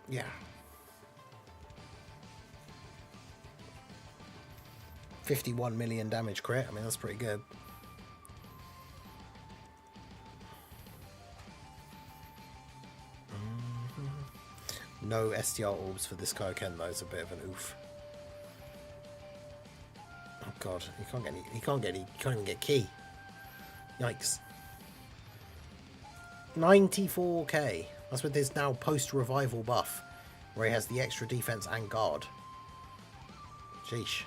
Yeah. 51 million damage crit. I mean, that's pretty good. No STR orbs for this Kaioken though. It's a bit of an oof. Oh god, he can't get any. He can't even get key. Yikes. 94k. That's with his now post-revival buff, where he has the extra defense and guard. Sheesh.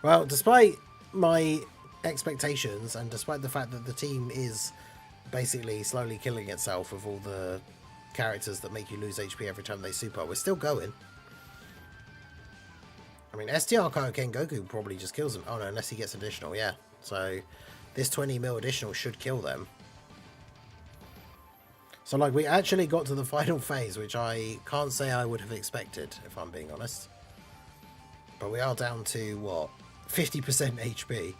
Well, despite my expectations and despite the fact that the team is basically slowly killing itself with all the characters that make you lose HP every time they super, we're still going. I mean, STR Kaioken Goku probably just kills him. Oh no, unless he gets additional, yeah. So this 20 mil additional should kill them. So like we actually got to the final phase, which I can't say I would have expected, if I'm being honest. But we are down to what? 50% HP.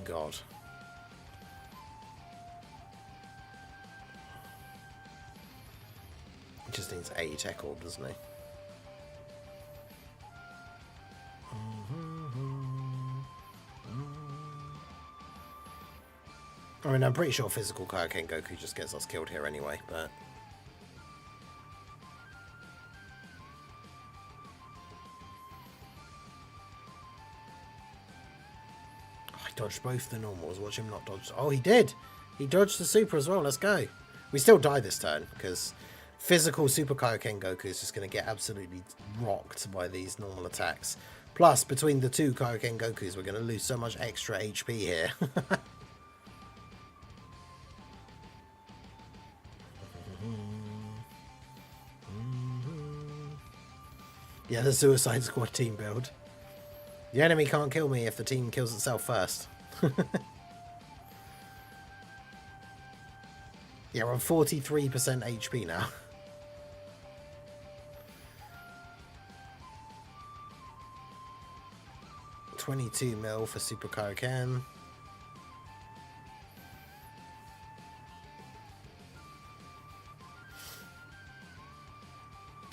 God. He just needs a TEQ orb, doesn't he? I mean, I'm pretty sure physical Kaioken Goku just gets us killed here anyway, but... I dodged both the normals. Watch him not dodge. Oh, he did! He dodged the super as well. Let's go. We still die this turn, because physical Super Kaioken Goku is just going to get absolutely rocked by these normal attacks. Plus, between the two Kaioken Gokus, we're going to lose so much extra HP here. Yeah, the Suicide Squad team build. The enemy can't kill me if the team kills itself first. Yeah, we're on 43% HP now. $22 mil for Super Kaioken.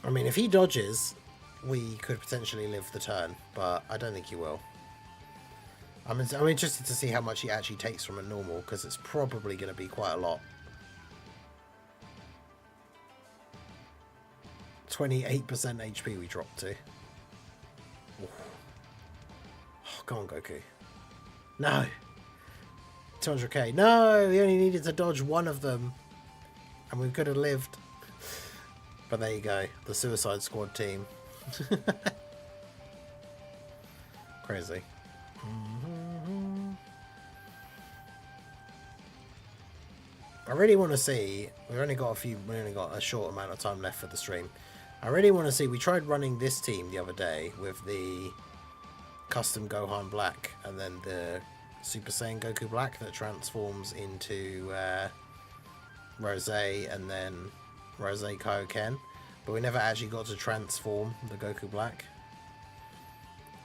I mean, if he dodges, we could potentially live the turn, but I don't think he will. I'm interested to see how much he actually takes from a normal, because it's probably going to be quite a lot. 28% HP we dropped to. Oh, come on, Goku. No. 200k. No, we only needed to dodge one of them, and we could have lived. But there you go, the Suicide Squad team. Crazy. I really want to see. We only got a short amount of time left for the stream. I really want to see. We tried running this team the other day with the custom Gohan Black and then the Super Saiyan Goku Black that transforms into Rose and then Rose Kaioken. But we never actually got to transform the Goku Black.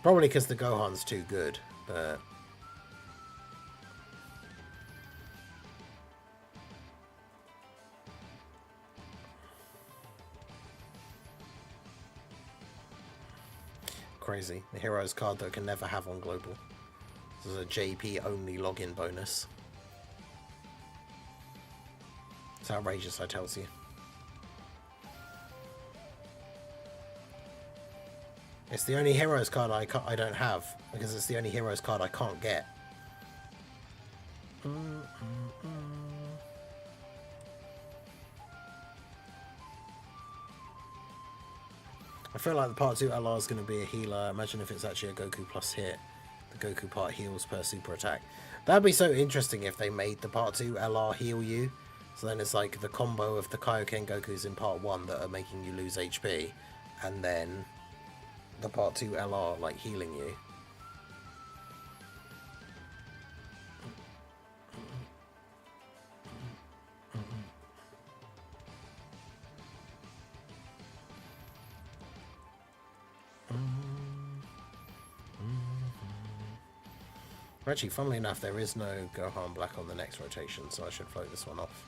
Probably because the Gohan's too good, but... Crazy. The Heroes card that I can never have on Global. This is a JP only login bonus. It's outrageous, I tells you. It's the only Heroes card I don't have, because it's the only Heroes card I can't get. I feel like the Part 2 LR is going to be a healer. Imagine if it's actually a Goku plus hit. The Goku part heals per super attack. That'd be so interesting if they made the Part 2 LR heal you. So then it's like the combo of the Kaioken Gokus in Part 1 that are making you lose HP. And then the Part 2 LR like healing you. Actually, funnily enough, there is no Gohan Black on the next rotation, so I should float this one off.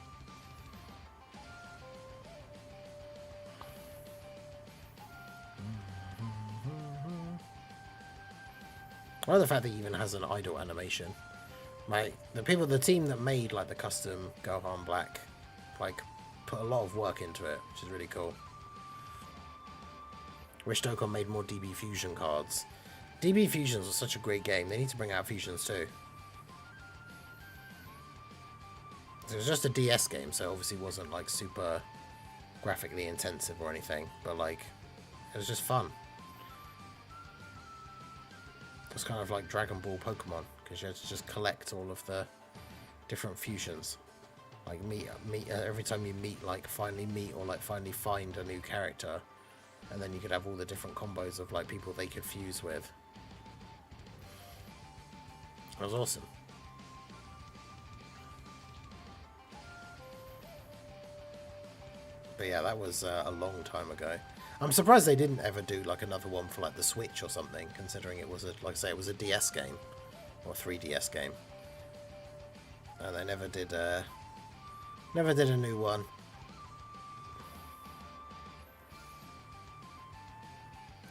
I like the fact that he even has an idle animation. Like, the team that made, like, the custom Gohan Black, like, put a lot of work into it, which is really cool. Wish Dokkan made more DB Fusion cards. DB Fusions was such a great game. They need to bring out Fusions too. It was just a DS game, so obviously wasn't like super graphically intensive or anything, but like it was just fun. It's kind of like Dragon Ball Pokemon, because you had to just collect all of the different fusions. Like every time you finally meet or like finally find a new character, and then you could have all the different combos of like people they could fuse with. That was awesome. But yeah, that was a long time ago. I'm surprised they didn't ever do like another one for like the Switch or something, considering it was like I say, it was a DS game or 3DS game, and they never did a new one.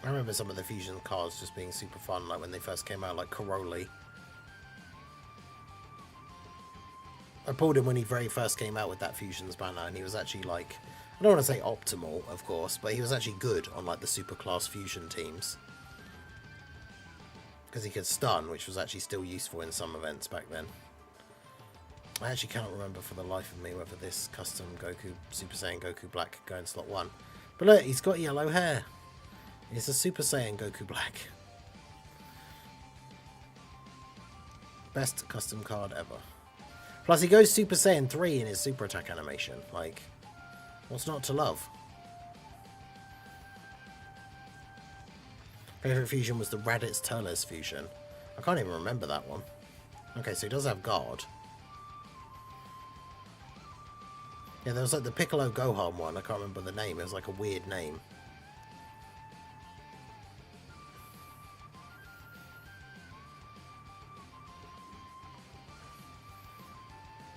I remember some of the fusion cards just being super fun, like when they first came out, like Caroli. I pulled him when he very first came out with that Fusions banner, and he was actually like, I don't want to say optimal, of course, but he was actually good on like the super class fusion teams. Because he could stun, which was actually still useful in some events back then. I actually cannot remember for the life of me whether this custom Goku, Super Saiyan Goku Black could go in slot 1. But look, he's got yellow hair. It's a Super Saiyan Goku Black. Best custom card ever. Plus he goes Super Saiyan 3 in his super attack animation. Like, what's not to love? Favorite fusion was the Raditz Turles fusion. I can't even remember that one. Okay, so he does have guard. Yeah, there was like the Piccolo Gohan one. I can't remember the name. It was like a weird name.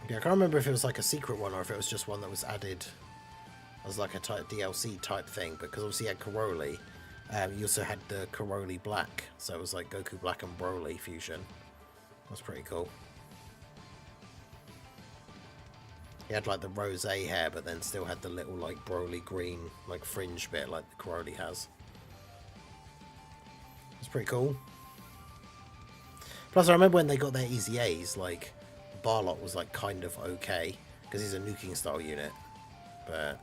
Yeah, I can't remember if it was like a secret one or if it was just one that was added as like a type DLC type thing. Because obviously you had Caroli. You also had the Caroli Black. So it was like Goku Black and Broly fusion. That's pretty cool. He had like the rose hair, but then still had the little like Broly green like fringe bit like the Caroli has. It's pretty cool. Plus I remember when they got their Easy A's, like Barlot was like kind of okay because he's a nuking style unit, but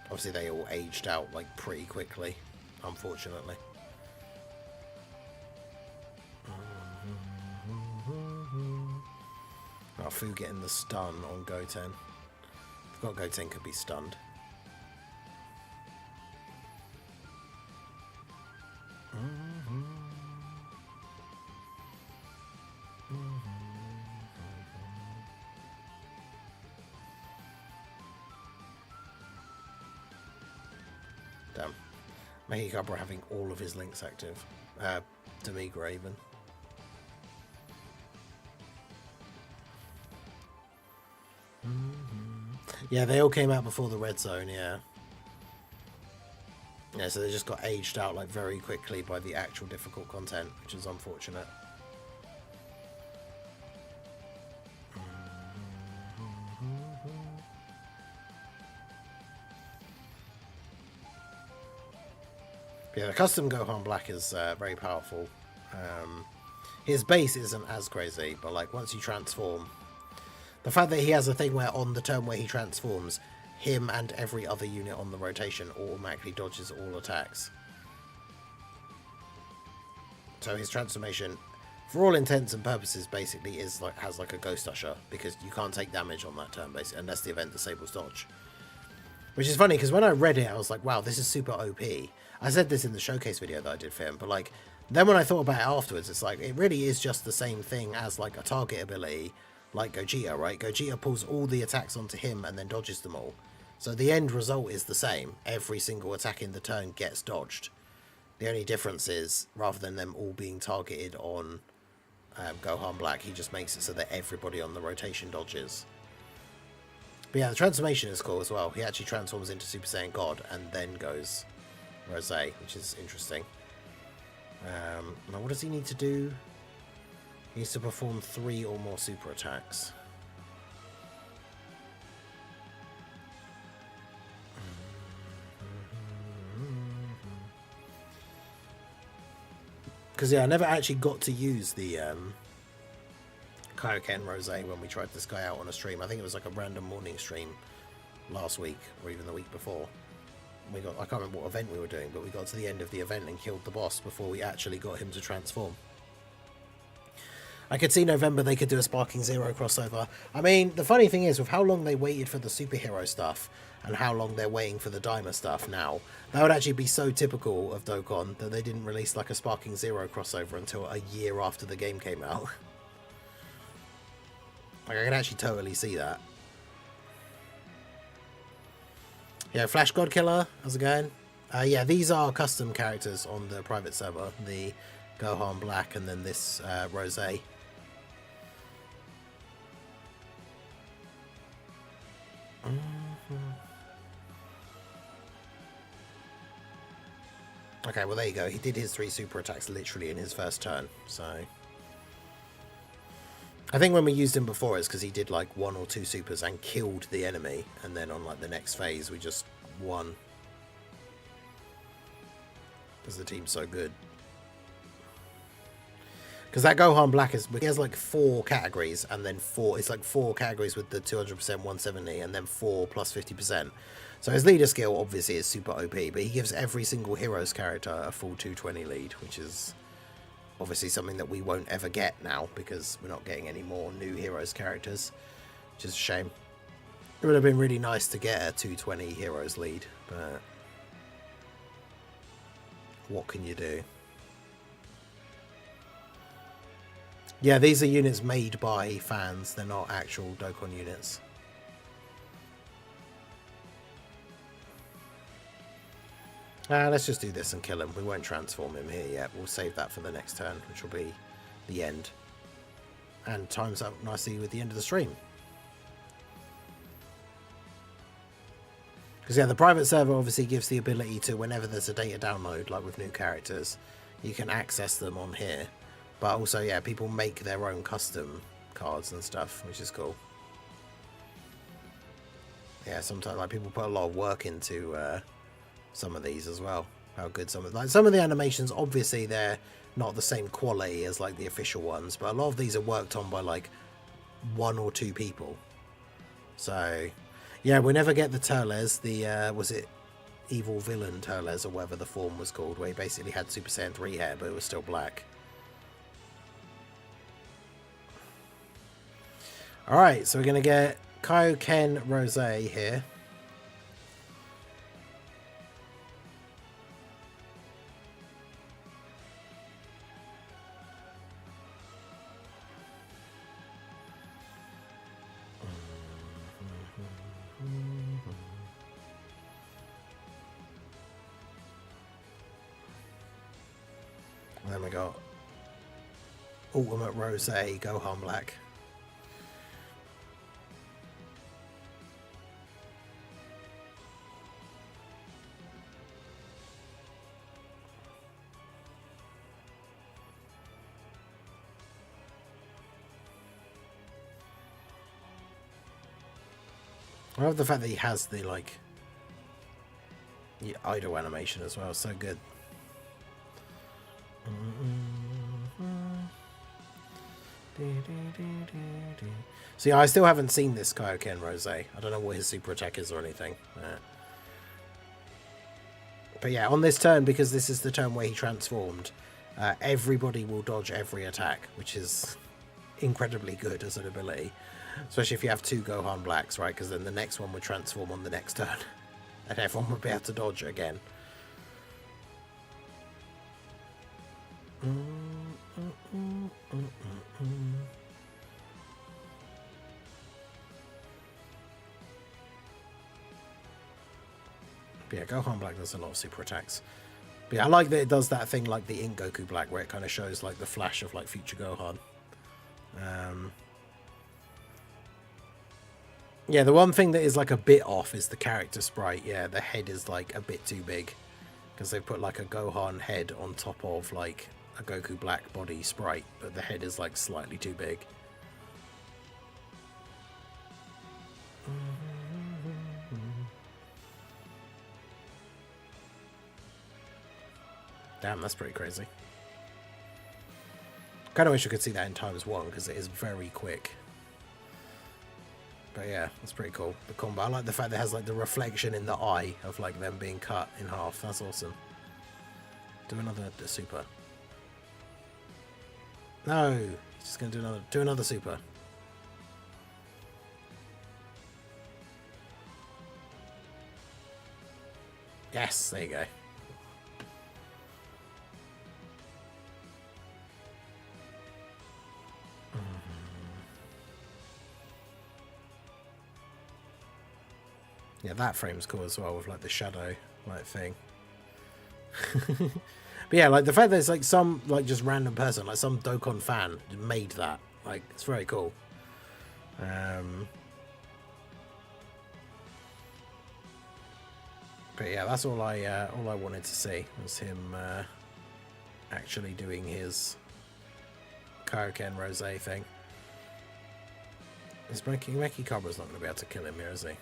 obviously they all aged out like pretty quickly, unfortunately. Oh, Fu getting the stun on Goten. I forgot Goten could be stunned. Damn. Mehikabra having all of his links active. Timebreaker even. Yeah, they all came out before the red zone, yeah. Yeah, so they just got aged out like very quickly by the actual difficult content, which is unfortunate. Yeah, the custom Gohan Black is very powerful. His base isn't as crazy, but like once you transform, the fact that he has a thing where on the turn where he transforms, him and every other unit on the rotation automatically dodges all attacks. So his transformation, for all intents and purposes, basically is like has like a Ghost Usher, because you can't take damage on that turn basically unless the event disables dodge. Which is funny because when I read it, I was like, wow, this is super OP. I said this in the showcase video that I did for him, but like then when I thought about it afterwards, it's like it really is just the same thing as like a target ability. Like Gogeta, right? Gogeta pulls all the attacks onto him and then dodges them all. So the end result is the same. Every single attack in the turn gets dodged. The only difference is, rather than them all being targeted on Gohan Black, he just makes it so that everybody on the rotation dodges. But yeah, the transformation is cool as well. He actually transforms into Super Saiyan God and then goes Rose, which is interesting. Now, what does he need to do? He needs to perform 3 or more super attacks. Because, yeah, I never actually got to use the Kaioken Rose when we tried this guy out on a stream. I think it was like a random morning stream last week, or even the week before. I can't remember what event we were doing, but we got to the end of the event and killed the boss before we actually got him to transform. I could see November they could do a Sparking Zero crossover. I mean, the funny thing is, with how long they waited for the superhero stuff and how long they're waiting for the Daima stuff now, that would actually be so typical of Dokkan that they didn't release like a Sparking Zero crossover until a year after the game came out. Like, I can actually totally see that. Yeah, Flash God Killer, how's it going? Yeah, these are custom characters on the private server. The Gohan Black and then this Rose. Okay, well there you go. He did his 3 super attacks literally in his first turn, so... I think when we used him before it's because he did like 1 or 2 supers and killed the enemy, and then on like the next phase we just won. Because the team's so good. Because that Gohan Black he has like 4 categories, and then 4, it's like 4 categories with the 200%, 170, and then 4 plus 50%. So his leader skill obviously is super OP, but he gives every single hero's character a full 220 lead, which is obviously something that we won't ever get now, because we're not getting any more new heroes characters, which is a shame. It would have been really nice to get a 220 heroes lead, but what can you do? Yeah, these are units made by fans, they're not actual Dokkan units. Let's just do this and kill him. We won't transform him here yet. We'll save that for the next turn, which will be the end. And times up nicely with the end of the stream. Because yeah, the private server obviously gives the ability to, whenever there's a data download, like with new characters, you can access them on here. But also, yeah, people make their own custom cards and stuff, which is cool. Yeah, sometimes like people put a lot of work into some of these as well. How good some of the animations, obviously they're not the same quality as like the official ones, but a lot of these are worked on by like 1 or 2 people. So yeah, we never get the Turles, the was it Evil Villain Turles or whatever the form was called, where he basically had Super Saiyan 3 hair but it was still black. Alright, so we're gonna get Kaioken Rose here. And then we got Ultimate Rose, Gohan Black. I love the fact that he has the like the idle animation as well, so good. So yeah, I still haven't seen this Kaioken Rose. I don't know what his super attack is or anything. But yeah, on this turn, because this is the turn where he transformed, everybody will dodge every attack, which is incredibly good as an ability. Especially if you have 2 Gohan Blacks, right? Because then the next one would transform on the next turn. And everyone would be able to dodge it again. But yeah, Gohan Black does a lot of super attacks. But yeah, I like that it does that thing like the Ink Goku Black, where it kind of shows like the flash of like future Gohan. Yeah, the one thing that is like a bit off is the character sprite. Yeah, the head is like a bit too big Because they put like a Gohan head on top of like a Goku black body sprite, but the head is like slightly too big. Damn, that's pretty crazy. Kind of wish I could see that in ×1 because it is very quick. But yeah, that's pretty cool. The combo. I like the fact that it has like the reflection in the eye of like them being cut in half. That's awesome. Do another super. No, he's just gonna do another super. Yes, there you go. Yeah, that frame's cool as well with like the shadow like thing. But yeah, like the fact that it's like some like just random person, like some Dokkan fan made that. Like it's very cool. But yeah, that's all I wanted to see was him actually doing his Kaioken Rose thing. Is Meki Cobra's not going to be able to kill him here, is he?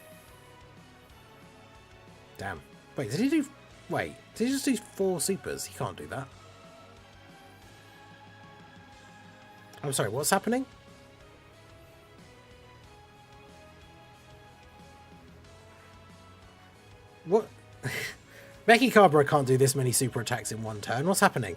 Damn. Wait, did he do... Wait, did he just do 4 supers? He can't do that. I'm sorry, what's happening? What? Meki Cabra can't do this many super attacks in one turn. What's happening?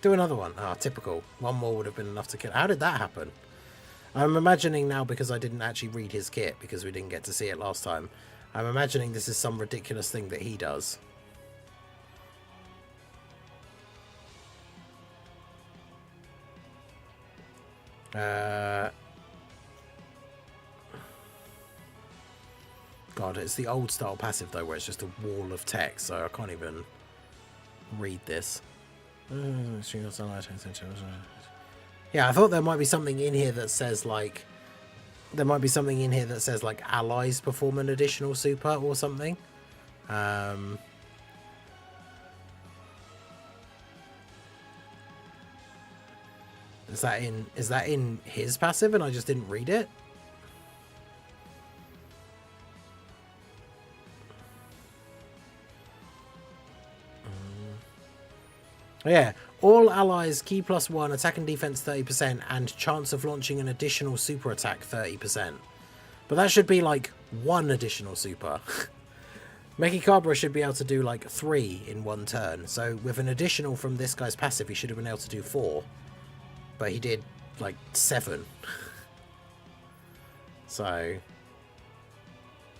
Do another one. Ah, typical. One more would have been enough to kill. How did that happen? I'm imagining now, because I didn't actually read his kit, because we didn't get to see it last time, I'm imagining this is some ridiculous thing that he does. God, it's the old style passive though, where it's just a wall of text, so I can't even read this. Yeah, I thought there might be something in here that says like, allies perform an additional super or something. Is that in his passive and I just didn't read it? Yeah, all allies key +1, attack and defense 30%, and chance of launching an additional super attack 30%. But that should be like 1 additional super. Meki Cabra should be able to do like 3 in 1 turn. So with an additional from this guy's passive, he should have been able to do 4. But he did like 7. So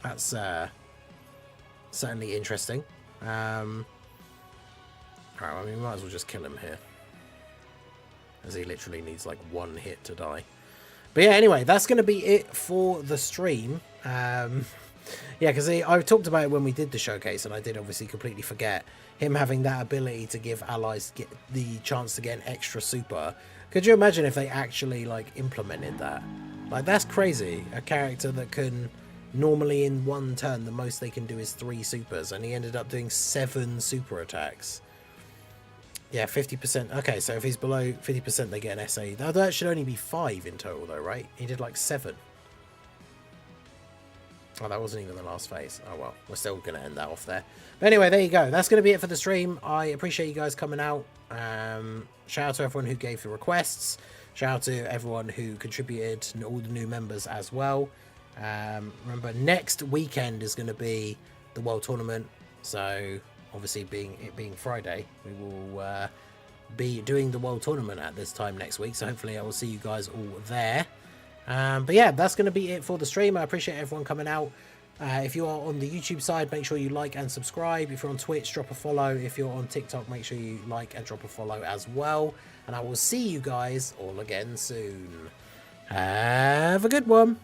that's certainly interesting. Alright, I mean, we might as well just kill him here, as he literally needs like 1 hit to die. But yeah, anyway, that's going to be it for the stream. Yeah, because I talked about it when we did the showcase, and I did obviously completely forget him having that ability to give allies the chance to get an extra super. Could you imagine if they actually like implemented that? Like, that's crazy. A character that can normally in 1 turn, the most they can do is 3 supers, and he ended up doing 7 super attacks. Yeah, 50%. Okay, so if he's below 50%, they get an SA. That should only be 5 in total, though, right? He did like 7. Oh, that wasn't even the last phase. Oh, well, we're still going to end that off there. But anyway, there you go. That's going to be it for the stream. I appreciate you guys coming out. Shout out to everyone who gave the requests. Shout out to everyone who contributed, and all the new members as well. Remember, next weekend is going to be the World Tournament. So obviously, it being Friday, we will be doing the World Tournament at this time next week. So hopefully I will see you guys all there. But yeah, that's going to be it for the stream. I appreciate everyone coming out. If you are on the YouTube side, make sure you like and subscribe. If you're on Twitch, drop a follow. If you're on TikTok, make sure you like and drop a follow as well. And I will see you guys all again soon. Have a good one.